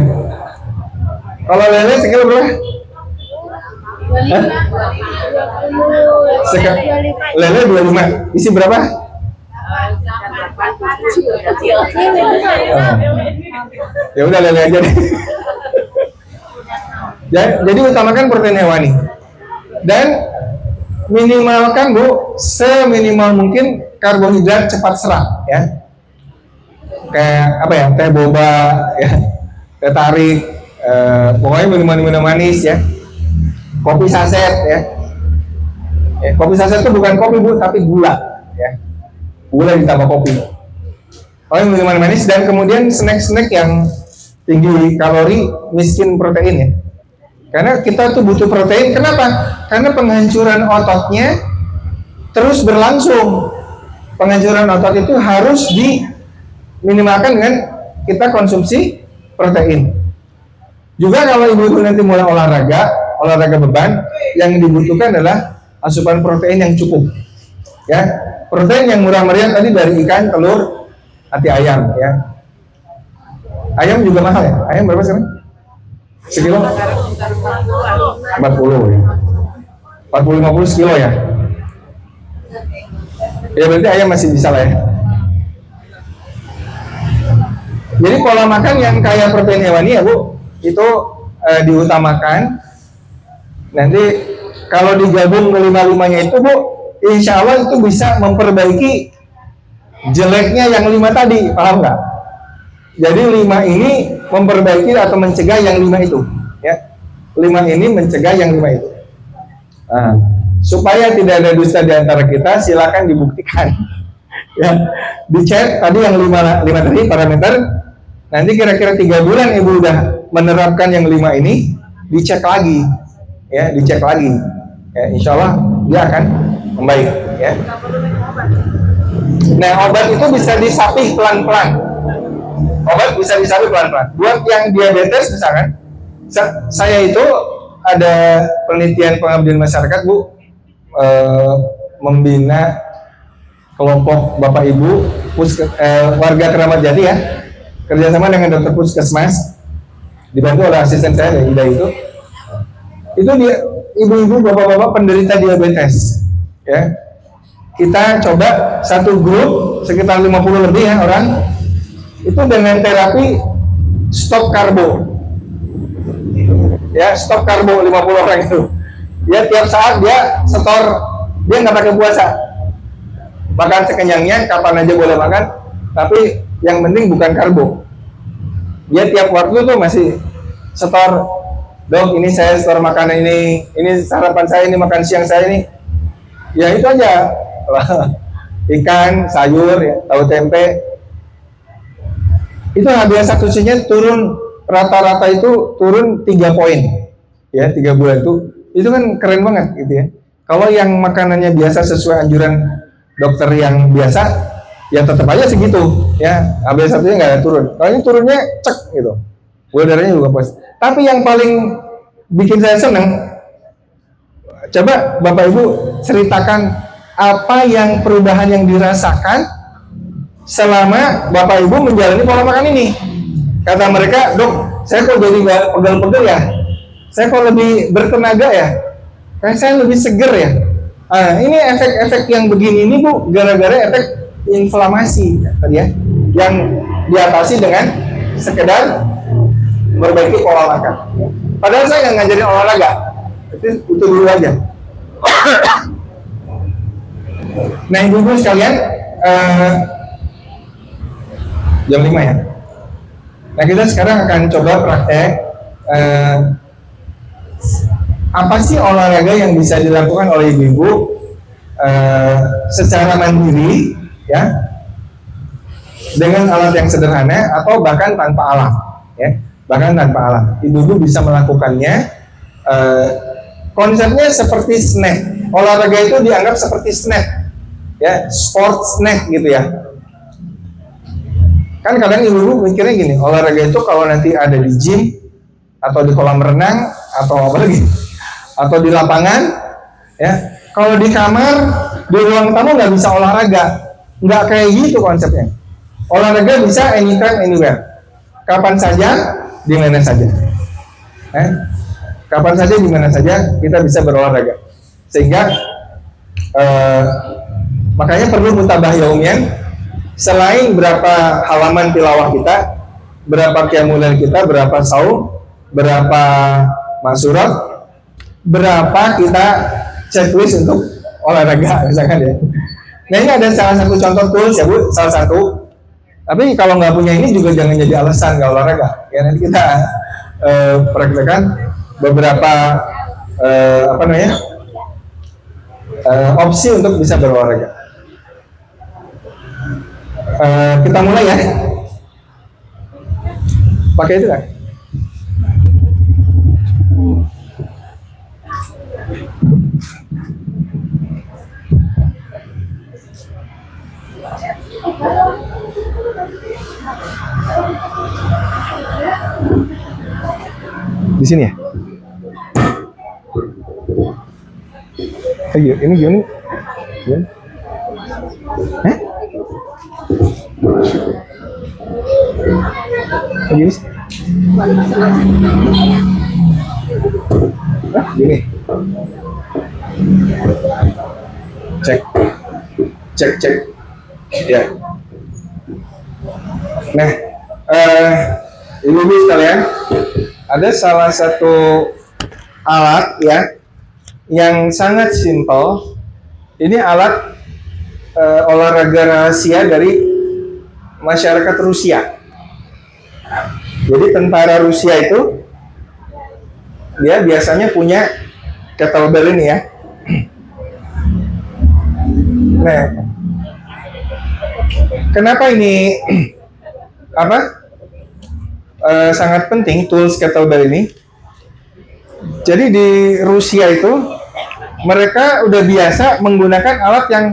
Kalau lele sekilo berapa? Hah? Lele 25. Isi berapa? Ya udah lele aja deh. Jadi utamakan protein hewani. Dan minimalkan Bu, seminimal mungkin karbohidrat cepat serap ya. Kayak apa ya, teh boba ya, teh tarik, pokoknya minuman manis ya, kopi saset ya. Kopi saset itu bukan kopi Bu, tapi gula ya, gula ditambah kopi. Pokoknya minuman manis, dan kemudian snack-snack yang tinggi kalori, miskin protein ya. Karena kita tuh butuh protein. Kenapa? Karena penghancuran ototnya terus berlangsung. Penghancuran otot itu harus diminimalkan dengan kita konsumsi protein. Juga kalau ibu-ibu nanti mulai olahraga beban, yang dibutuhkan adalah asupan protein yang cukup. Ya, protein yang murah meriah tadi dari ikan, telur, anti ayam. Ya, ayam juga mahal ya. Ayam berapa sekarang? Sekilo? 40 ya. 40-50 sekilo ya. Ya berarti ayam masih bisa lah ya. Jadi pola makan yang kaya protein hewani ya Bu, itu diutamakan. Nanti kalau digabung kelima-limanya itu Bu, insya Allah itu bisa memperbaiki jeleknya yang 5 tadi, paham nggak? Jadi 5 ini memperbaiki atau mencegah yang 5 itu ya. 5 ini mencegah yang 5 itu. Nah, supaya tidak ada dusta di antara kita, silakan dibuktikan ya. Dicek tadi yang 5 tadi parameter. Nanti kira-kira 3 bulan ibu udah menerapkan yang 5 ini, dicek lagi ya, dicek lagi ya, insya Allah dia akan membaik ya. Nah, obat itu bisa disapih pelan-pelan. Obat bisa disapih pelan-pelan. Buat yang diabetes misalkan, saya itu ada penelitian pengabdian masyarakat Bu, membina kelompok Bapak Ibu warga Keramat Jati ya, kerjasama dengan dokter puskesmas, dibantu oleh asisten saya Ida itu dia ibu-ibu, bapak-bapak penderita diabetes ya. Kita coba satu grup sekitar 50 lebih ya orang, itu dengan terapi stop karbo ya, stop karbo 50 orang itu ya. Tiap saat dia setor, dia nggak pakai puasa, makan sekenyangnya, kapan aja boleh makan, tapi yang penting bukan karbo. Dia tiap waktu tuh masih setor, dok ini saya setor makanan ini sarapan saya, ini makan siang saya ini, ya itu aja ikan, sayur ya, tahu tempe. Itu HbA1c-nya turun, rata-rata itu turun 3 poin ya, 3 bulan itu kan keren banget gitu ya. Kalau yang makanannya biasa sesuai anjuran dokter yang biasa, ya tetap aja segitu ya, HbA1c-nya nggak ada turun. Kalau ini turunnya cek gitu, gula darahnya juga pas. Tapi yang paling bikin saya seneng, coba Bapak Ibu ceritakan apa yang perubahan yang dirasakan selama Bapak Ibu menjalani pola makan ini. Kata mereka, dok, saya kok jadi nggak pegel-pegel ya? Saya kok lebih bertenaga ya? Kayak saya lebih seger ya? Nah, ini efek-efek yang begini ini Bu, gara-gara efek inflamasi tadi ya, yang diatasi dengan sekedar memperbaiki pola makan. Padahal saya nggak ngajarin olahraga, itu dulu aja. Nah, ibu-ibu sekalian, jam 5 ya. Nah, kita sekarang akan coba praktek apa sih olahraga yang bisa dilakukan oleh ibu-ibu secara mandiri ya, dengan alat yang sederhana atau bahkan tanpa alat ya, bahkan tanpa alat. Ibu-ibu bisa melakukannya. Konsepnya seperti snack. Olahraga itu dianggap seperti snack ya, sport snack gitu ya. Kan kadang ibu-ibu mikirnya gini, olahraga itu kalau nanti ada di gym atau di kolam renang atau apa lagi, atau di lapangan ya. Kalau di kamar, di ruang tamu nggak bisa olahraga. Nggak kayak gitu konsepnya. Olahraga bisa anytime, anywhere, kapan saja, di mana saja. Kapan saja, di mana saja kita bisa berolahraga. Sehingga makanya perlu mutabah yaumian. Selain berapa halaman tilawah kita, berapa qiyamul kita, berapa saum, berapa masurat, berapa kita checklist untuk olahraga misalkan ya. Nah, ini ada salah satu contoh tools ya Bu, salah satu. Tapi kalau nggak punya ini juga jangan jadi alasan nggak olahraga. Ya, nanti kita praktekkan beberapa opsi untuk bisa berolahraga. Kita mulai ya. Pakai itu kan? Di sini ya? Ini gini? Hah? Gini? Gini. Cek. Ya. Nah, ibu-ibu sekalian, ada salah satu alat ya yang sangat simpel. Ini alat olahraga rahasia dari masyarakat Rusia. Jadi tentara Rusia itu dia biasanya punya kettlebell ini ya. Nah, kenapa ini sangat penting tools kettlebell ini? Jadi di Rusia itu mereka udah biasa menggunakan alat yang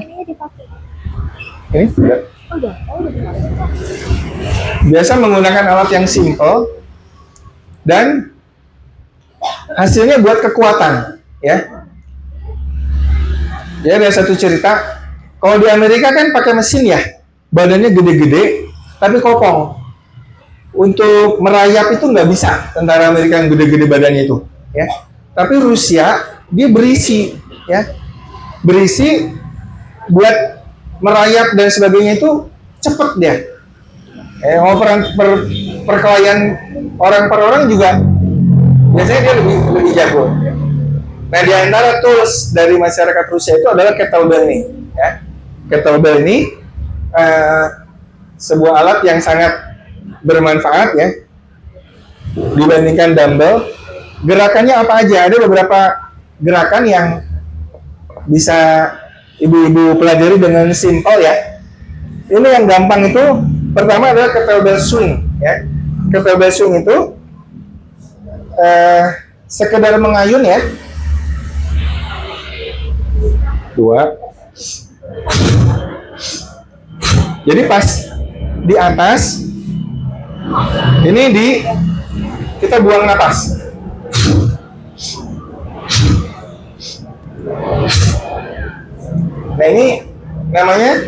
ini biasa menggunakan alat yang simple dan hasilnya buat kekuatan ya. Ya, ada satu cerita, kalau di Amerika kan pakai mesin ya, badannya gede-gede tapi kopong. Untuk merayap itu nggak bisa tentara Amerika yang gede-gede badannya itu ya. Tapi Rusia dia berisi ya, berisi buat merayap dan sebagainya itu cepet dia. Perkelahian orang per orang juga biasanya dia lebih jago. Nah, di antara tools dari masyarakat Rusia itu adalah kettlebell ini ya. Kettlebell ini sebuah alat yang sangat bermanfaat ya dibandingkan dumbbell. Gerakannya apa aja? Ada beberapa gerakan yang bisa ibu-ibu pelajari dengan simpel ya. Ini yang gampang itu pertama adalah kettlebell swing ya. Kettlebell swing itu sekedar mengayun ya. 2. Jadi pas di atas ini kita buang napas. Nah, ini namanya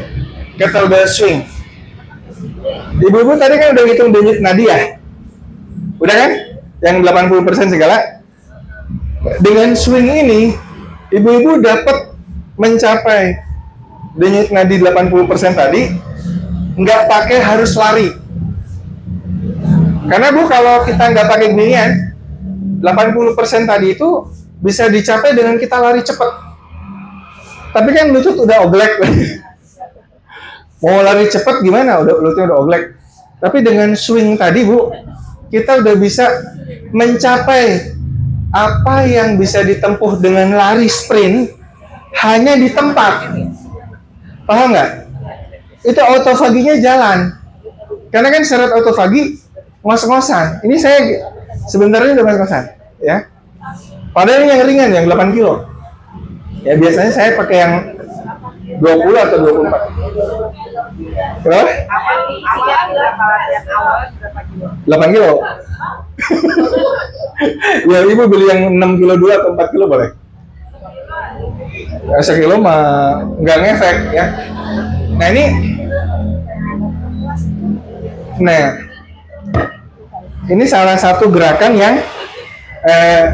kettlebell swing. Ibu-ibu tadi kan udah ngitung denyut nadi ya? Udah kan? Yang 80% segala. Dengan swing ini, ibu-ibu dapat mencapai denyut nadi 80% tadi, nggak pakai harus lari. Karena Bu, kalau kita nggak pakai ginian, 80% tadi itu bisa dicapai dengan kita lari cepat. Tapi kan lutut udah oglek. Mau lari cepat gimana? Lututnya udah oglek. Tapi dengan swing tadi Bu, kita udah bisa mencapai apa yang bisa ditempuh dengan lari sprint hanya di tempat. Paham nggak? Itu autofaginya jalan. Karena kan syarat autofagi ngos-ngosan. Ini saya sebentar ini udah ngos-ngosan, ya. Padahal yang ringan yang 8 kilo. Ya biasanya saya pakai yang 20 atau 24. Berapa? 8 kilo. Ya ibu beli yang 6 kilo dulu atau 4 kilo boleh? Ya, sekilo mah nggak ngefek ya. Nah ini salah satu gerakan yang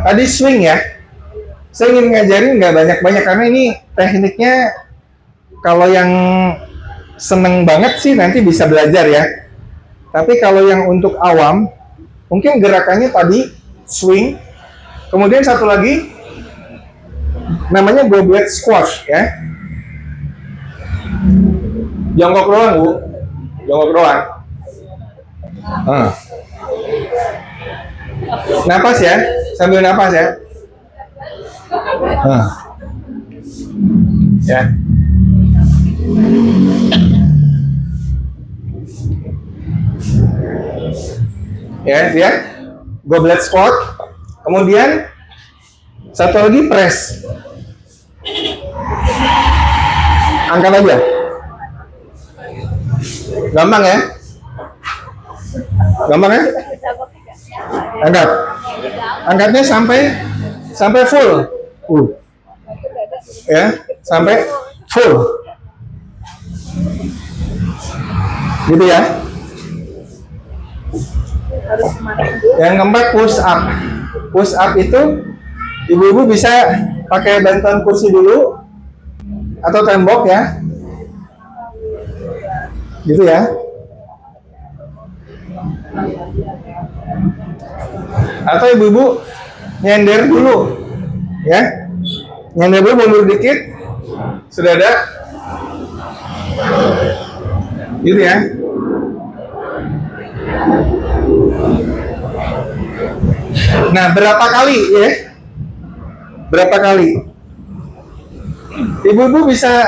tadi swing ya. Saya ingin ngajarin nggak banyak-banyak karena ini tekniknya kalau yang seneng banget sih nanti bisa belajar ya. Tapi kalau yang untuk awam, mungkin gerakannya tadi swing, kemudian satu lagi namanya goblet squat ya. Jongkok doang Bu, jongkok doang. Napas ya, sambil napas ya. Ya. Ya, dia goblet squat. Kemudian satu lagi press. Angkat aja. Gampang ya? Gampang ya? Angkat. Angkatnya sampai full. Ya, sampai full. Gitu ya. Yang keempat push up. Push up itu ibu-ibu bisa pakai bantuan kursi dulu atau tembok ya. Gitu ya. Atau ibu-ibu nyender dulu ya. Nyender dulu, mundur dikit. Sudah ada. Gitu ya. Nah, berapa kali ya? Berapa kali? Ibu-ibu bisa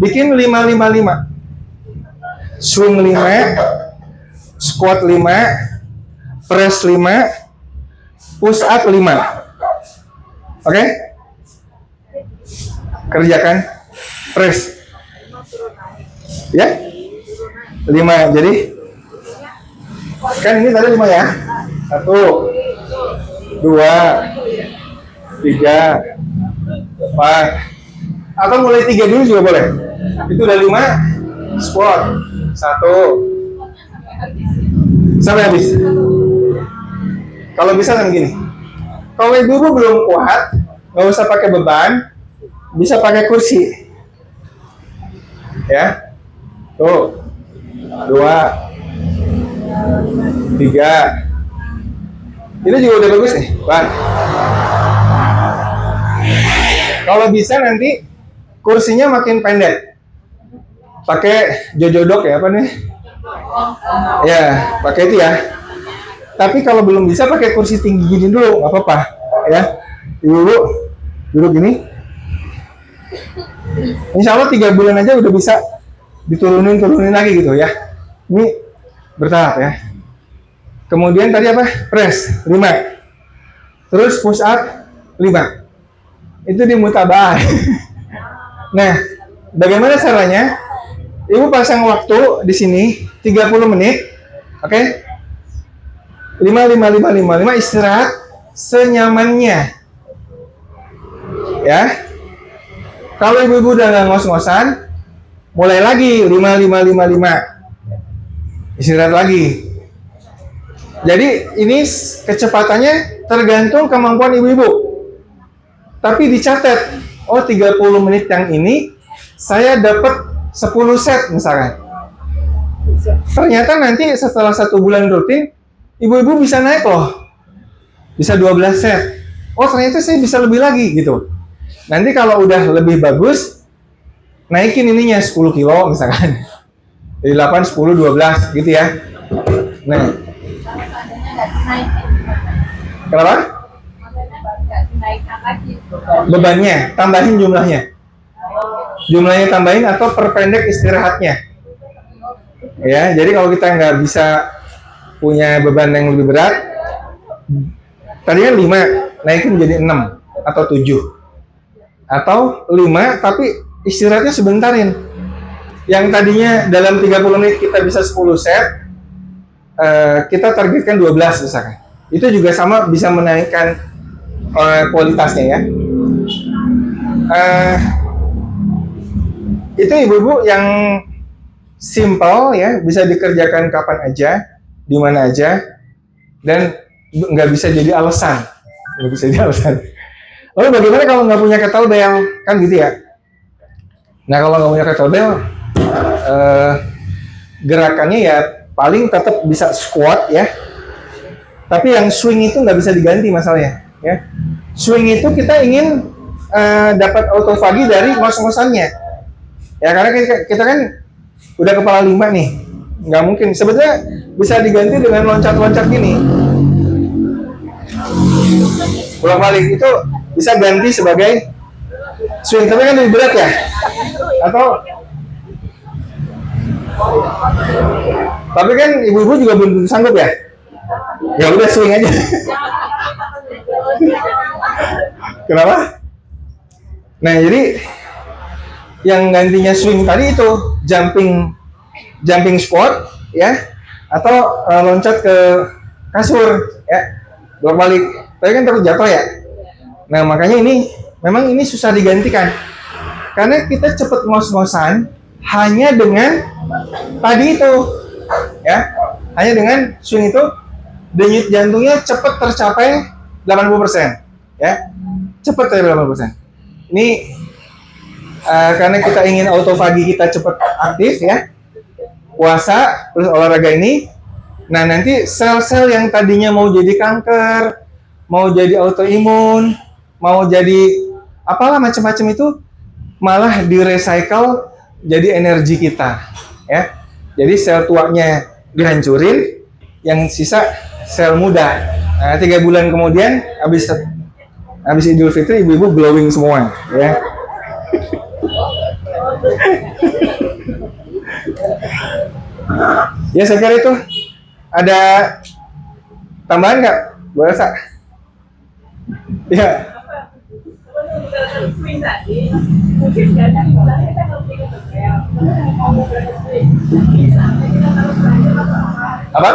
bikin 5-5-5. Swing 5, squat 5, press 5, push up 5. Oke? Kerjakan press. Ya? 5. Jadi kan ini tadi 5 ya. 1, 2, 3, 4. Atau mulai 3 dulu juga boleh. Itu udah 5 squat. 1 sampai habis. Kalau bisa kan gini. Kalau ibu belum kuat, nggak usah pakai beban, bisa pakai kursi. Ya. Tuh. 2, 3. Itu juga udah bagus nih, Bang. Kalau bisa nanti kursinya makin pendek. Pakai jojodok ya, apa nih? Ya, pakai itu ya. Tapi kalau belum bisa pakai kursi tinggi gini dulu, nggak apa-apa ya. Ibu duduk gini. Insya Allah 3 bulan aja udah bisa diturunin lagi gitu ya. Ini bertahap ya. Kemudian tadi apa? Press 5. Terus push up 5. Itu di mutabah. Nah, bagaimana caranya? Ibu pasang waktu di sini 30 menit. Oke? 5 istirahat senyamannya. Ya. Kalau ibu-ibu udah nggak ngos-ngosan, mulai lagi 5. istirahat lagi. Jadi ini kecepatannya tergantung kemampuan ibu-ibu. Tapi dicatat, oh 30 menit yang ini saya dapat 10 set misalkan. Ternyata nanti setelah 1 bulan rutin, ibu-ibu bisa naik loh. Bisa 12 set. Oh ternyata saya bisa lebih lagi gitu. Nanti kalau udah lebih bagus, naikin ininya 10 kilo misalkan. Dari 8, 10, 12 gitu ya. Nah. Kenapa? Bebannya, tambahin jumlahnya. Jumlahnya tambahin atau perpendek istirahatnya. Ya, jadi kalau kita nggak bisa punya beban yang lebih berat, tadinya 5, naikin menjadi 6 atau 7. Atau 5 tapi istirahatnya sebentarin. Yang tadinya dalam 30 menit kita bisa 10 set, kita targetkan 12 misalkan. Itu juga sama bisa menaikkan kualitasnya ya. Itu ibu-ibu yang simple ya, bisa dikerjakan kapan aja, di mana aja, dan nggak bisa jadi alasan. Nggak bisa jadi alasan. Lalu bagaimana kalau nggak punya kettlebell? Kan gitu ya. Nah kalau nggak punya kettlebell, gerakannya ya paling tetap bisa squat ya. Tapi yang swing itu nggak bisa diganti masalahnya. Ya. Swing itu kita ingin dapat autofagi dari ngos-ngosannya. Ya karena kita kan udah kepala 5 nih, nggak mungkin. Sebetulnya bisa diganti dengan loncat-loncat gini. Pulang balik itu bisa ganti sebagai swing, tapi kan lebih berat ya. Atau tapi kan ibu-ibu juga belum sanggup ya. Ya udah swing aja. Kenapa? Nah jadi yang gantinya swing tadi itu jumping squat ya, atau loncat ke kasur ya, bolak-balik. Tapi kan terus jatuh ya. Nah makanya ini memang ini susah digantikan karena kita cepet ngos-ngosan hanya dengan tadi itu ya, hanya dengan swing itu denyut jantungnya cepet tercapai 80% ya, cepet tercapai 80%. Ini karena kita ingin autofagi kita cepat aktif ya, puasa terus olahraga ini. Nah nanti sel-sel yang tadinya mau jadi kanker, mau jadi autoimun, mau jadi apalah macam-macam itu malah di-recycle jadi energi kita ya. Jadi sel tuanya dihancurin, yang sisa sel muda. Nah 3 bulan kemudian habis Idul Fitri ibu-ibu glowing semua ya. Ya saya kira itu. Ada tambahan nggak Bu Elsa? Ya. Apa?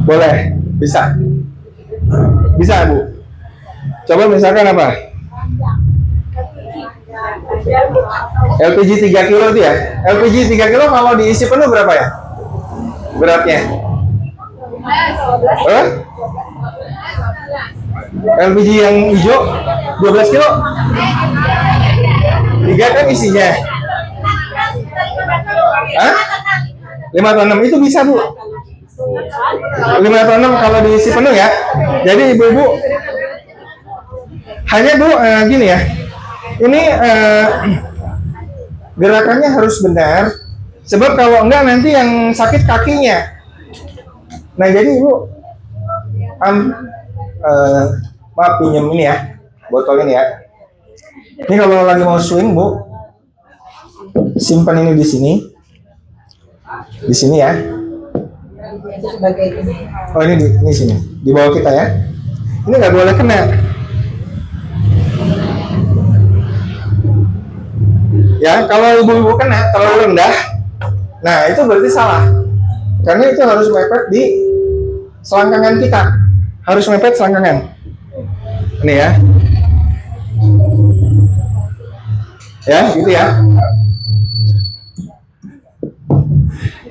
Boleh, bisa. Bisa Bu. Coba misalkan apa? LPG 3 kilo itu ya. LPG 3 kilo kalau diisi penuh berapa ya? Beratnya? LPG yang hijau 12 kilo? 3 kan isinya. Hah? 5 atau 6 itu bisa Bu. 5 atau 6 kalau diisi penuh ya. Jadi ibu-ibu hanya Bu gini ya. Ini gerakannya harus benar. Sebab kalau enggak nanti yang sakit kakinya. Nah jadi Ibu maaf pinjam ini ya, botol ini ya. Ini kalau lagi mau swing Bu, simpan ini di sini. Di sini ya. Oh ini di sini, di bawah kita ya. Ini nggak boleh kena. Ya, kalau ibu-ibu kena terlalu rendah, nah itu berarti salah. Karena itu harus mepet di selangkangan kita. Harus mepet selangkangan. Ini ya. Ya, gitu ya.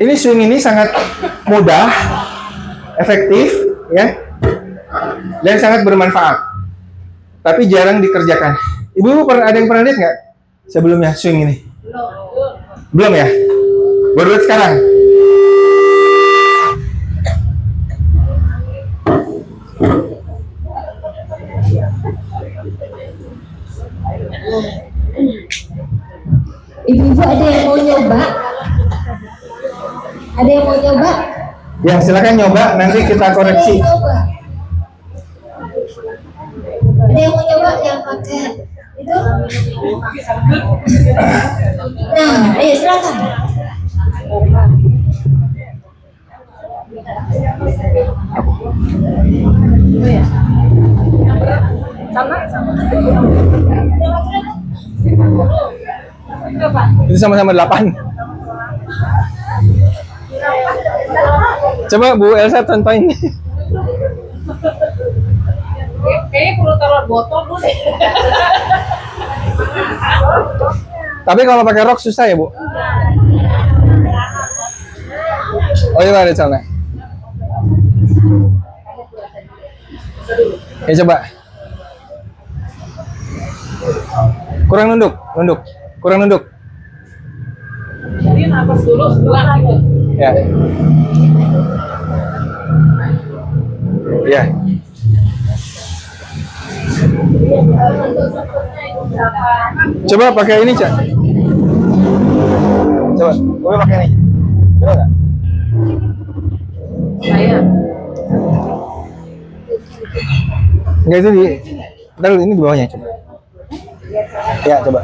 Ini swing ini sangat mudah, efektif, ya, dan sangat bermanfaat. Tapi jarang dikerjakan. Ibu ada yang pernah lihat nggak sebelumnya swing ini? Belum ya? Baru lihat sekarang. Ibu-ibu ada yang mau nyoba? Ada yang mau nyoba? Ya, silakan nyoba, nanti kita koreksi. Ada yang mau nyoba yang pakai itu? Nah, ayo silakan. Itu sama-sama 8. Coba Bu Elsa contohin. Kayaknya perlu taruh botol dulu deh. Tapi kalau pakai rok susah ya, Bu? Oh iya, ada celana. Ya coba. Kurang nunduk. Kurang nunduk. Jadi nafas dulu sebelah gitu. Ya. Ya. Coba pakai ini, Cak. Coba, boleh pakai ini. Coba nggak? Saya. Enggak, itu di. Taruh ini di bawahnya, coba. Ya, coba.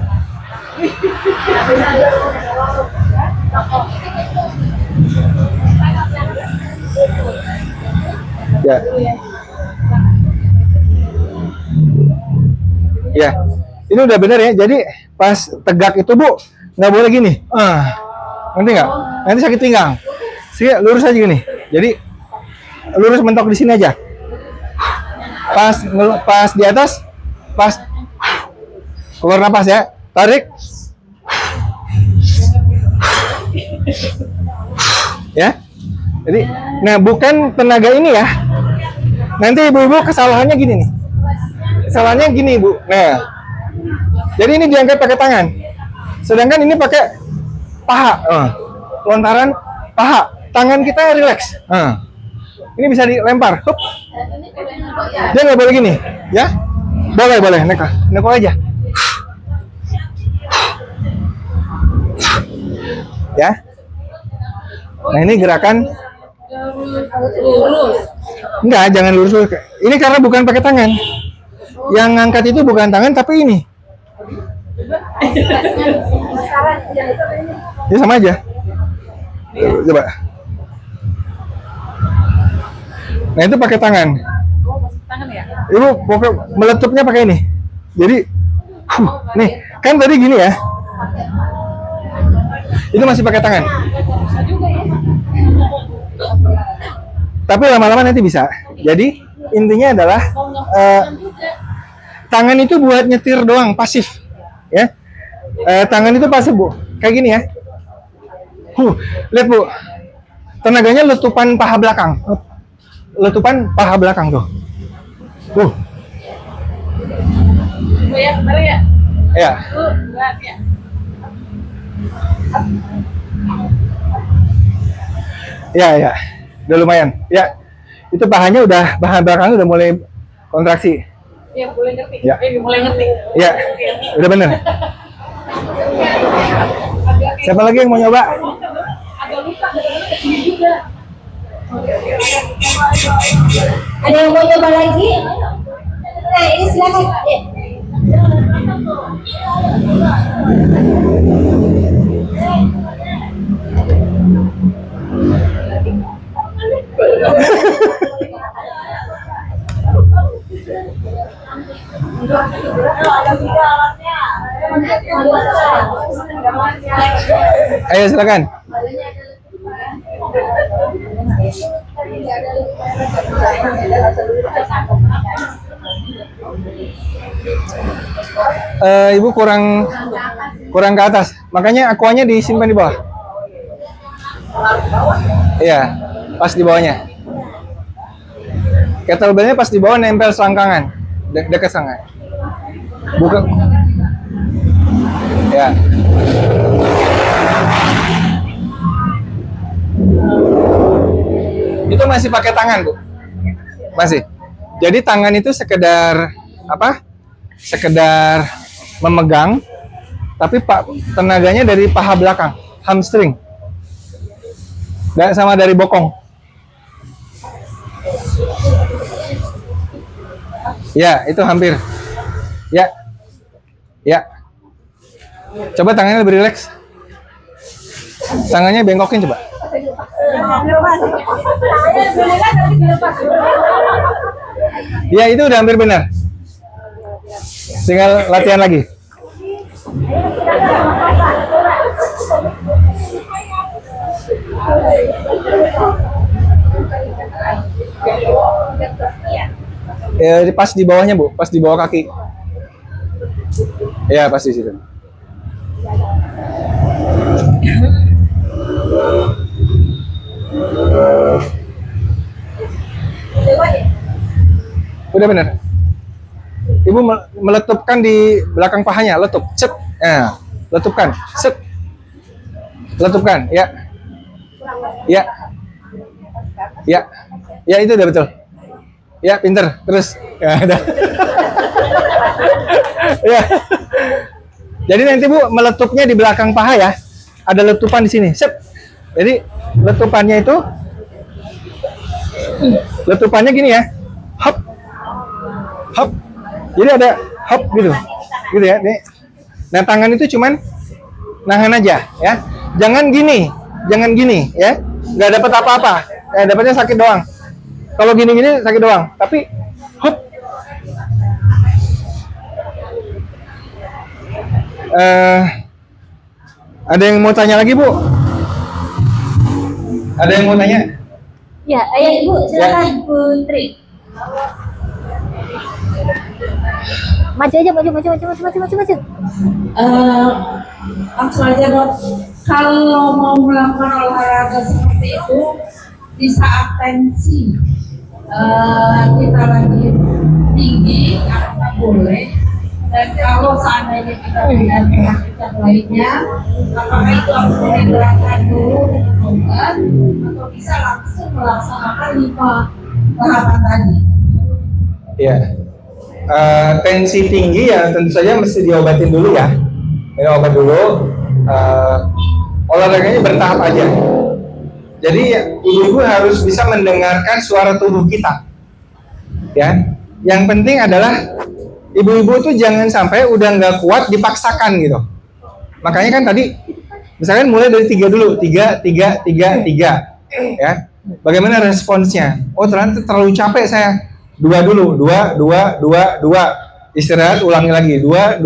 Ya. Ya. Ini udah bener ya. Jadi pas tegak itu, Bu, nggak boleh gini. Ngerti nggak? Nanti sakit pinggang. Sih, lurus aja gini. Jadi lurus mentok di sini aja. Pas di atas, pas keluar napas ya. Tarik. Ya. Jadi, nah bukan tenaga ini ya. Nanti ibu-ibu kesalahannya gini nih. Kesalahannya gini, Bu. Nah. Jadi ini diangkat pakai tangan. Sedangkan ini pakai paha. Lontaran paha. Tangan kita relax. Ini bisa dilempar. Hup. Dia nggak boleh gini, ya? Boleh. Neko aja. Ya. Nah ini gerakan. Lurus. Enggak, jangan lurus. Ini karena bukan pakai tangan. Yang ngangkat itu bukan tangan, tapi ini. Ya sama aja. Coba. Nah itu pakai tangan. Tangan ya? Ibu pokoknya meletupnya pakai ini. Jadi, nih kan tadi gini ya. Itu masih pakai tangan. Tapi lama-lama nanti bisa. Jadi intinya adalah tangan itu buat nyetir doang, pasif, ya. Tangan itu pasif, Bu. Kayak gini ya. Lihat, Bu. Tenaganya letupan paha belakang. Letupan paha belakang tuh. Ya, mari ya. Ya. Berat ya. Ya. Udah lumayan. Ya. Itu pahanya udah, paha belakang udah mulai kontraksi. Ya, boleh ngerti. Ya. Mulai ngerti. Ya. Udah bener. Siapa lagi yang mau nyoba? Agak lupa, kesini juga. Ada yang mau nyoba lagi? Nah, ini silakan. Ayo silakan. Ibu kurang kurang ke atas. Makanya aquanya disimpan di bawah. Iya, pas di bawahnya. Kettlebellnya pas di bawah nempel selangkangan, dekat selangkangan. Buka. Ya. Itu masih pakai tangan, Bu. Masih. Jadi tangan itu sekedar apa? Sekedar memegang, tapi tenaganya dari paha belakang, hamstring. Nggak sama dari bokong. Ya, itu hampir. Ya. Ya. Coba tangannya lebih rileks. Tangannya bengkokin coba. Ya, itu udah hampir benar. Tinggal latihan lagi. Pas di bawahnya, Bu, pas di bawah kaki. Ya, pas di situ. Udah benar. Ibu meletupkan di belakang pahanya, letup, set. Nah, letupkan, set. Letupkan, ya. Ya. Ya. Ya, itu udah betul. Ya, pinter. Terus. Ya, ada. Ya. Jadi nanti Bu meletupnya di belakang paha ya. Ada letupan di sini. Set. Jadi letupannya itu letupannya gini ya. Hop. Hop. Jadi ada hop gitu. Gitu ya. Nih. Nah, tangan itu cuman nahan aja ya. Jangan gini. Jangan gini ya. Nggak dapat apa-apa. Dapatnya sakit doang. Kalau gini-gini sakit doang. Tapi hop. Ada yang mau tanya lagi, Bu? Ada yang mau tanya? Ya, Ayo Ibu, silakan Putri. maju aja, maju. Langsung aja Dok. Kalau mau melakukan olahraga seperti itu di saat tensi kita lagi tinggi, apa boleh? Dan kalau seandainya kita punya penyakit yang lainnya, apakah itu harus digerakkan dulu dengan obat atau bisa langsung melaksanakan 5 tahapan tadi? Iya. Tensi tinggi ya tentu saja mesti diobatin dulu ya. Minum obat dulu. Olahraganya bertahap aja. Jadi ibu-ibu harus bisa mendengarkan suara tubuh kita. Ya. Yang penting adalah ibu-ibu tuh jangan sampai udah nggak kuat dipaksakan gitu. Makanya kan tadi misalkan mulai dari 3 dulu, 3 ya. Bagaimana responsnya? Oh, ternyata terlalu capek saya. 2 dulu, 2. Istirahat, ulangi lagi. 2.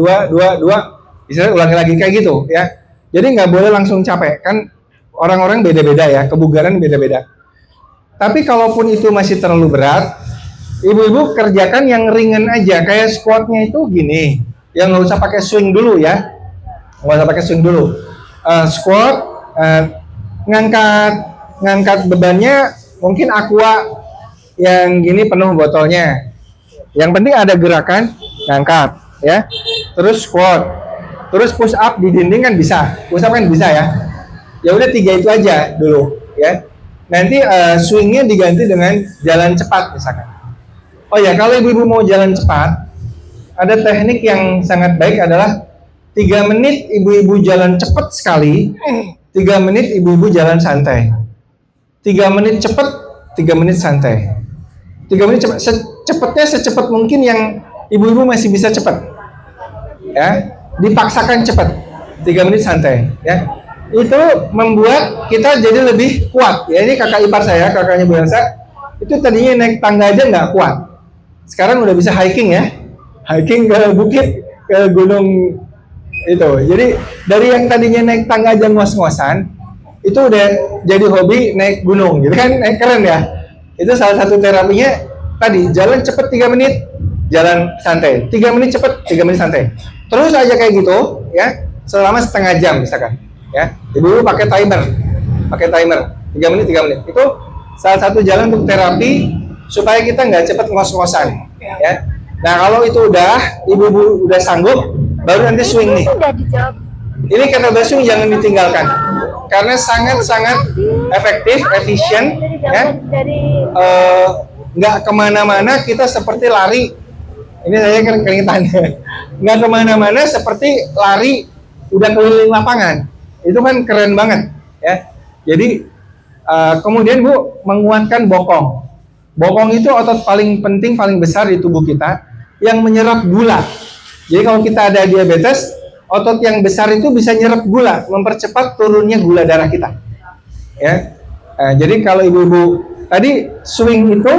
Istirahat, ulangi lagi kayak gitu ya. Jadi nggak boleh langsung capek. Kan orang-orang beda-beda ya, kebugaran beda-beda. Tapi kalaupun itu masih terlalu berat, ibu-ibu kerjakan yang ringan aja, kayak squatnya itu gini, yang nggak usah pakai swing dulu ya, nggak usah pakai swing dulu. Squat, ngangkat bebannya mungkin aqua yang gini penuh botolnya. Yang penting ada gerakan, ngangkat ya. Terus squat, terus push up di dinding kan bisa, push up kan bisa ya. Ya udah 3 itu aja dulu ya. Nanti swingnya diganti dengan jalan cepat misalkan. Oh ya, kalau ibu-ibu mau jalan cepat, ada teknik yang sangat baik adalah 3 menit ibu-ibu jalan cepat sekali, 3 menit ibu-ibu jalan santai. 3 menit cepat, 3 menit santai. 3 menit cepat, cepatnya secepat mungkin yang ibu-ibu masih bisa cepat. Ya, dipaksakan cepat. 3 menit santai, ya. Itu membuat kita jadi lebih kuat. Ya, ini kakak ipar saya, kakaknya Bu Elsa, itu tadinya naik tangga aja nggak kuat. Sekarang udah bisa hiking ya, hiking ke bukit, ke gunung itu. Jadi dari yang tadinya naik tangga aja ngos-ngosan, itu udah jadi hobi naik gunung, gitu kan, naik keren ya. Itu salah satu terapinya tadi, jalan cepet 3 menit, jalan santai, 3 menit cepet, 3 menit santai. Terus aja kayak gitu, ya. selama setengah jam misalkan, ya. Ibu pakai timer, 3 menit, 3 menit. Itu salah satu jalan untuk terapi supaya kita nggak cepat ngos-ngosan, ya. Nah kalau itu udah, ibu-ibu udah sanggup, baru nanti swing nih. Sudah dijawab. Ini kettlebell swing jangan ditinggalkan, karena sangat-sangat efektif, efisien, ya. Nggak kemana-mana kita seperti lari. Ini saya kan keringetan. Nggak kemana-mana seperti lari udah keliling lapangan. Itu kan keren banget, ya. Jadi kemudian Bu menguatkan bokong. Bokong itu otot paling penting, paling besar di tubuh kita yang menyerap gula. Jadi kalau kita ada diabetes, otot yang besar itu bisa nyerap gula, mempercepat turunnya gula darah kita. Ya. Jadi kalau ibu-ibu tadi swing itu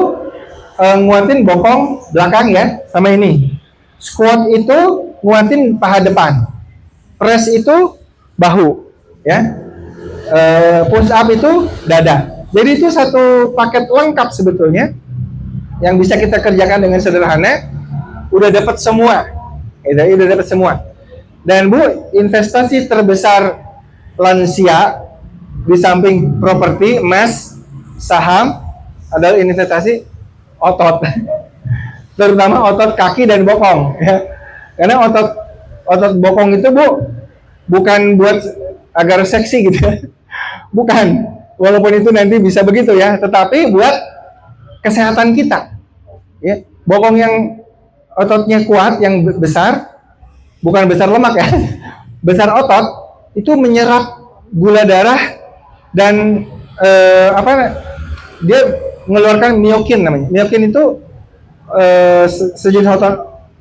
nguatin bokong belakang ya, sama ini. Squat itu nguatin paha depan. Press itu bahu, ya. Push up itu dada. Jadi itu satu paket lengkap sebetulnya yang bisa kita kerjakan dengan sederhana. Udah dapat semua, udah dapat semua. Dan Bu, investasi terbesar lansia di samping properti, emas, saham adalah investasi otot, terutama otot kaki dan bokong. Ya. Karena otot bokong itu Bu bukan buat agar seksi gitu, bukan. Walaupun itu nanti bisa begitu ya, tetapi buat kesehatan kita. Ya. Bokong yang ototnya kuat, yang besar, bukan besar lemak ya, besar otot itu menyerap gula darah dan dia mengeluarkan myokin namanya. Myokin itu sejenis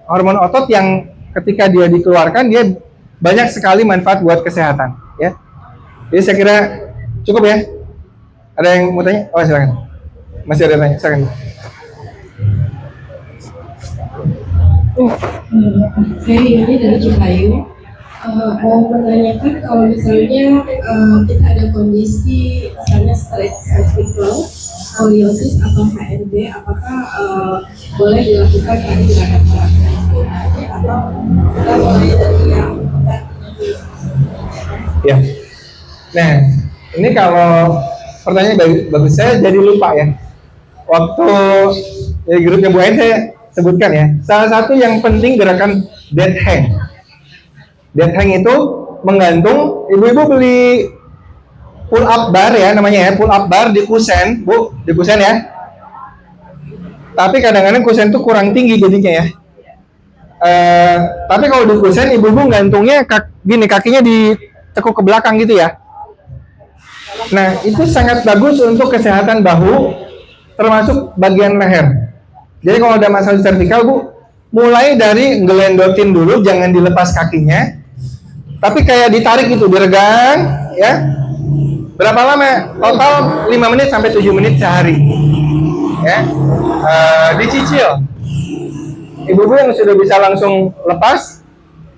hormon otot yang ketika dia dikeluarkan dia banyak sekali manfaat buat kesehatan. Ya, jadi saya kira cukup ya. Ada yang mau tanya? Oh silakan. Masih ada tanya? Silakan. Oke, ini dari Cipayu. Mau menanyakan kalau misalnya kita ada kondisi misalnya stress cervical, scoliosis atau HNB, apakah boleh dilakukan gerakan terapi atau kita mulai dari yang Ya. Nah, ini kalau pertanyaan bagus, saya jadi lupa ya. Waktu di grupnya Bu Ain saya sebutkan ya. Salah satu yang penting gerakan dead hang. Dead hang itu menggantung. Ibu-ibu beli pull up bar ya namanya ya, pull up bar di kusen, Bu, di kusen ya. Tapi kadang-kadang kusen itu kurang tinggi jadinya ya. Tapi kalau di kusen ibu-ibu gantungnya gini, kakinya ditekuk ke belakang gitu ya. Nah, itu sangat bagus untuk kesehatan bahu, termasuk bagian leher. Jadi kalau ada masalah cervical, Bu, mulai dari ngelendotin dulu, jangan dilepas kakinya. Tapi kayak ditarik gitu, diregang, ya. Berapa lama? Total 5 menit sampai 7 menit sehari. Ya. Dicicil. Ibu-ibu yang sudah bisa langsung lepas,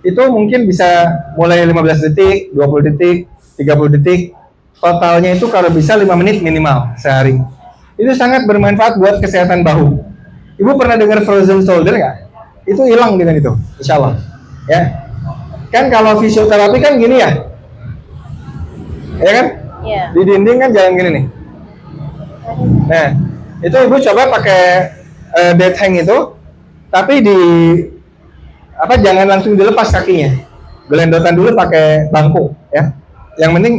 itu mungkin bisa mulai 15 detik, 20 detik, 30 detik. Totalnya itu kalau bisa 5 menit minimal sehari. Itu sangat bermanfaat buat kesehatan bahu. Ibu pernah dengar frozen shoulder nggak? Itu hilang dengan itu, insya Allah. Ya, kan kalau fisioterapi kan gini ya, ya kan? Iya. Di dinding kan jalan gini nih. Nah, itu ibu coba pakai dead hang itu, tapi jangan langsung dilepas kakinya, gelendotan dulu pakai bangku, ya. Yang penting,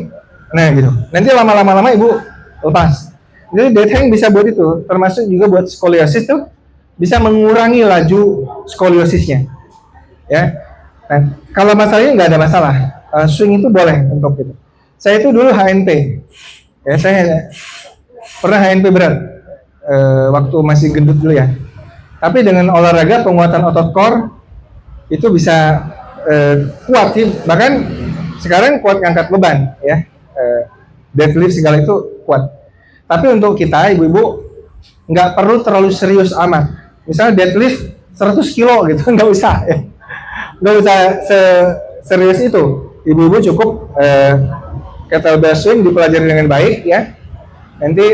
nah gitu. Nanti lama-lama ibu lepas. Jadi dead hang bisa buat itu, termasuk juga buat skoliosis tuh. Bisa mengurangi laju skoliosisnya, ya. Nah, kalau masalahnya nggak ada masalah, swing itu boleh untuk itu. Saya itu dulu HNP, ya saya pernah HNP berat waktu masih gendut dulu ya. Tapi dengan olahraga penguatan otot core itu bisa kuat sih, bahkan sekarang kuat ngangkat beban, ya, deadlift segala itu kuat. Tapi untuk kita ibu-ibu nggak perlu terlalu serius amat. Misalnya deadlift 100 kilo gitu, nggak usah ya. Nggak usah serius itu. Ibu-ibu cukup kettlebell swing dipelajari dengan baik ya. Nanti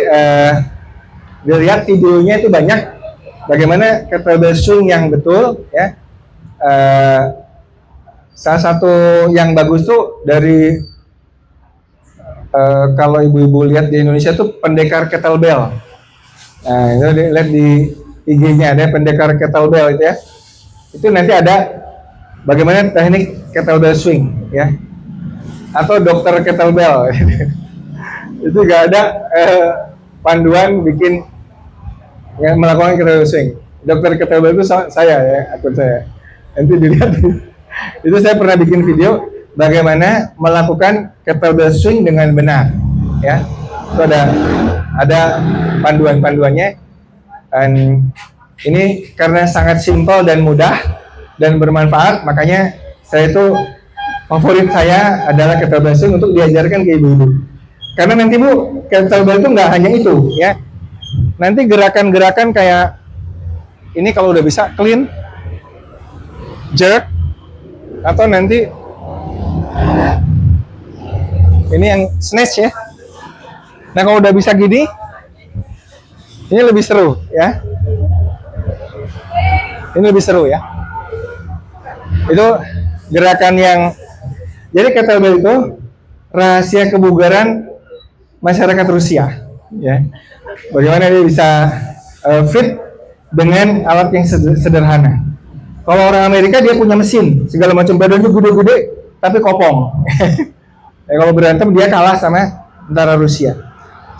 dilihat videonya itu banyak bagaimana kettlebell swing yang betul ya. salah satu yang bagus tuh dari kalau ibu-ibu lihat di Indonesia tuh pendekar kettlebell. Nah, itu lihat di IG-nya ada pendekar kettlebell itu ya. Itu nanti ada bagaimana teknik kettlebell swing ya. Atau dokter kettlebell. Itu gak ada panduan bikin melakukan kettlebell swing. Dokter kettlebell itu saya ya, akun saya. Nanti dilihat. Itu saya pernah bikin video bagaimana melakukan kettlebell swing dengan benar ya. Itu ada panduan-panduannya, dan ini karena sangat simpel dan mudah dan bermanfaat, makanya saya itu favorit saya adalah kettlebell swing untuk diajarkan ke ibu-ibu. Karena nanti Bu, kettlebell itu nggak hanya itu ya, nanti gerakan-gerakan kayak ini kalau udah bisa clean, jerk, atau nanti ini yang snatch ya. Nah kalau udah bisa gini, ini lebih seru ya. Ini lebih seru ya. Itu gerakan yang, jadi kettlebell itu rahasia kebugaran masyarakat Rusia ya. Bagaimana dia bisa fit dengan alat yang sederhana. Kalau orang Amerika dia punya mesin, segala macam, badannya gede-gede tapi kopong. Ya, kalau berantem dia kalah sama tentara Rusia.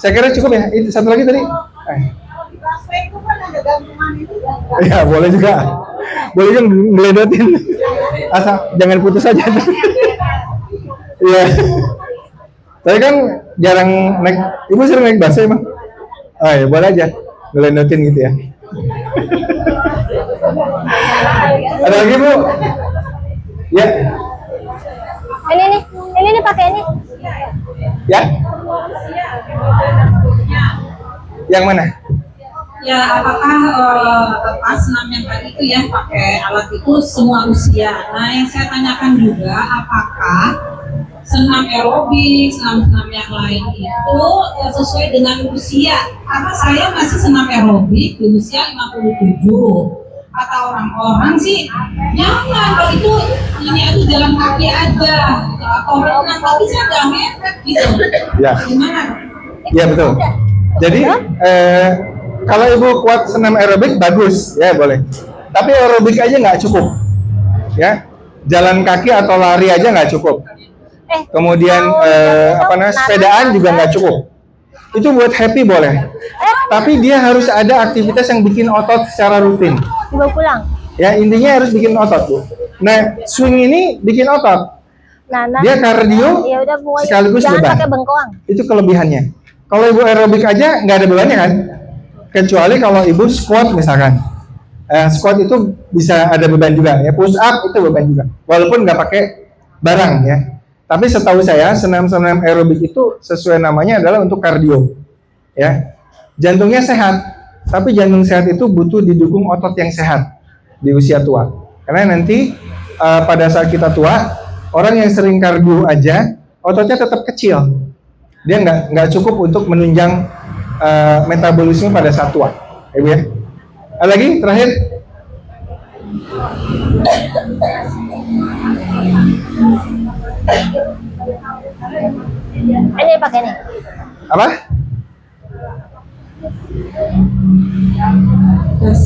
Saya kira cukup ya. Itu satu lagi tadi. Ya boleh juga. Boleh juga ngeledotin. Asal jangan putus aja. Iya. Tapi kan jarang naik. Ibu sering naik bus emang? Oh ya boleh aja. Ngeledotin gitu ya. Ada lagi Bu? Ya. Ini nih pakai ini. Ya? Yang mana? Ya, apakah pas yang tadi itu ya pakai alat itu semua usia? Nah, yang saya tanyakan juga, apakah senam aerobik, senam-senam yang lain itu sesuai dengan usia? Karena saya masih senam aerobik di usia 57. Kata orang-orang sih, jangan, kalau itu ini aja jalan kaki aja, atau renang, tapi saya nggak mepet gitu. Ya. Gimana? Ya betul. Jadi kalau ibu kuat senam aerobik bagus ya boleh. Tapi aerobik aja nggak cukup. Ya, jalan kaki atau lari aja nggak cukup. Kemudian sepedaan juga nggak cukup. Itu buat happy boleh. Tapi dia harus ada aktivitas yang bikin otot secara rutin. Dibawa pulang. Ya intinya harus bikin otot Bu. Nah swing ini bikin otot. Nah, Dia kardio ya udah pokoknya sekaligus jangan beban. pakai bengkoang. Itu kelebihannya. Kalau ibu aerobik aja nggak ada bebannya kan? Kecuali kalau ibu squat misalkan. Squat itu bisa ada beban juga ya. Push up itu beban juga. Walaupun nggak pakai barang ya. Tapi setahu saya senam-senam aerobik itu sesuai namanya adalah untuk kardio. Ya. Jantungnya sehat. Tapi jantung sehat itu butuh didukung otot yang sehat di usia tua. Karena nanti pada saat kita tua, orang yang sering kardio aja ototnya tetap kecil. Dia nggak cukup untuk menunjang metabolisme pada saat tua. Ibu ya. Ada lagi terakhir? Ini pakai nih. Apa? Terus,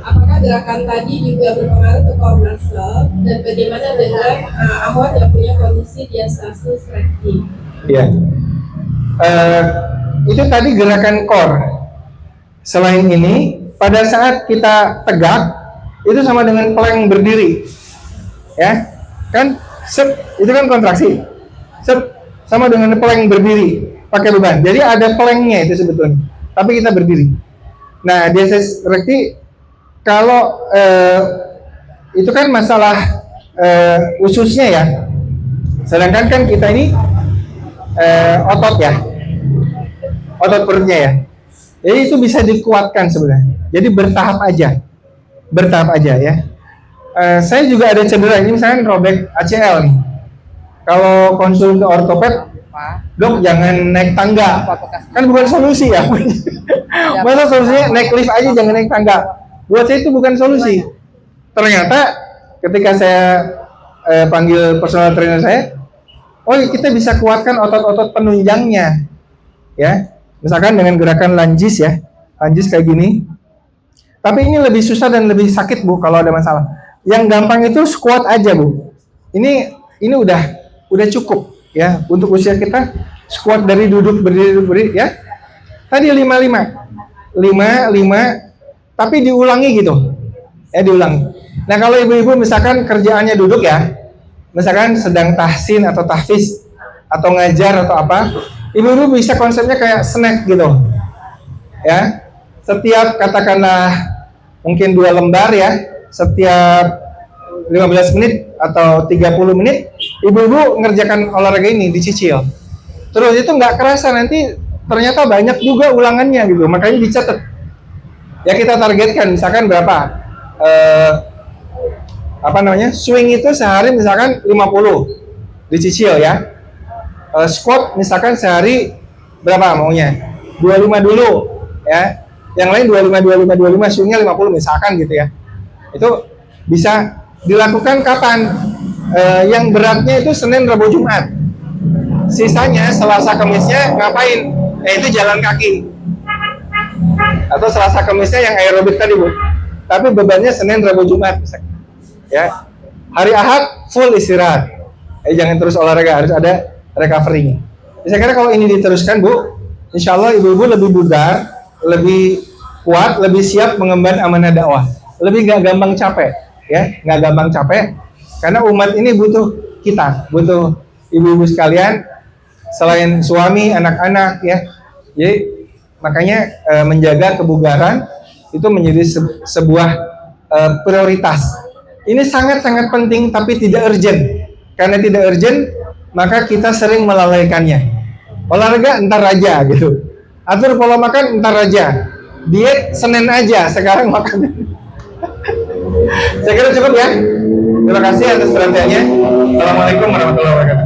apakah gerakan tadi juga berpengaruh ke core muscle dan bagaimana dengan awak yang punya kondisi diastasis recti? Iya. Itu tadi gerakan core. Selain ini, pada saat kita tegak, itu sama dengan plank berdiri. Ya, kan? Itu kan kontraksi. Sama dengan plank berdiri, pakai beban. Jadi ada planknya itu sebetulnya. Tapi kita berdiri. Nah, diastasis recti kalau itu kan masalah ususnya ya. Sedangkan kan kita ini otot ya, otot perutnya ya. Jadi itu bisa dikuatkan sebenarnya. Jadi bertahap aja ya. Saya juga ada cedera ini, misalnya robek ACL nih. Kalau konsul ke ortoped, dok jangan naik tangga, kan bukan solusi ya. Masa solusinya naik lift aja, jangan naik tangga. Buat saya itu bukan solusi. Ternyata ketika saya panggil personal trainer saya, oh kita bisa kuatkan otot-otot penunjangnya, ya. Misalkan dengan gerakan lunges ya, lunges kayak gini. Tapi ini lebih susah dan lebih sakit Bu kalau ada masalah. Yang gampang itu squat aja Bu. Ini udah cukup ya untuk usia kita. Squat dari duduk berdiri ya. Tadi 5 tapi diulangi gitu. Ya diulangi. Nah, kalau ibu-ibu misalkan kerjaannya duduk ya. Misalkan sedang tahsin atau tahfiz atau ngajar atau apa, ibu-ibu bisa konsepnya kayak snack gitu. Ya. Setiap katakanlah mungkin 2 lembar ya, setiap 15 menit atau 30 menit, ibu-ibu ngerjakan olahraga ini, dicicil. Terus itu nggak kerasa, nanti ternyata banyak juga ulangannya gitu, makanya dicatat. Ya kita targetkan, misalkan berapa? Swing itu sehari misalkan 50, dicicil ya. Squat misalkan sehari berapa maunya? 25 dulu, ya. Yang lain 25, swingnya 50 misalkan gitu ya. Itu bisa dilakukan kapan? Yang beratnya itu Senin, Rabu, Jumat. Sisanya Selasa, Kamisnya ngapain? Itu jalan kaki. Atau Selasa, Kamisnya yang aerobik tadi Bu. Tapi bebannya Senin, Rabu, Jumat. Ya. Hari Ahad full istirahat. Jangan terus olahraga, harus ada recovery. Saya kira kalau ini diteruskan Bu, insya Allah ibu-ibu lebih bugar, lebih kuat, lebih siap mengemban amanah dakwah, lebih nggak gampang capek, ya, nggak gampang capek, karena umat ini butuh kita, butuh ibu-ibu sekalian, selain suami, anak-anak, ya, jadi makanya menjaga kebugaran itu menjadi sebuah prioritas. Ini sangat-sangat penting, tapi tidak urgent, karena tidak urgent, maka kita sering melalaikannya. Olahraga entar aja gitu, atur pola makan entar aja. Diet Senin aja, sekarang makan. Saya kira cukup ya. Terima kasih atas perhatiannya. Assalamualaikum warahmatullahi wabarakatuh.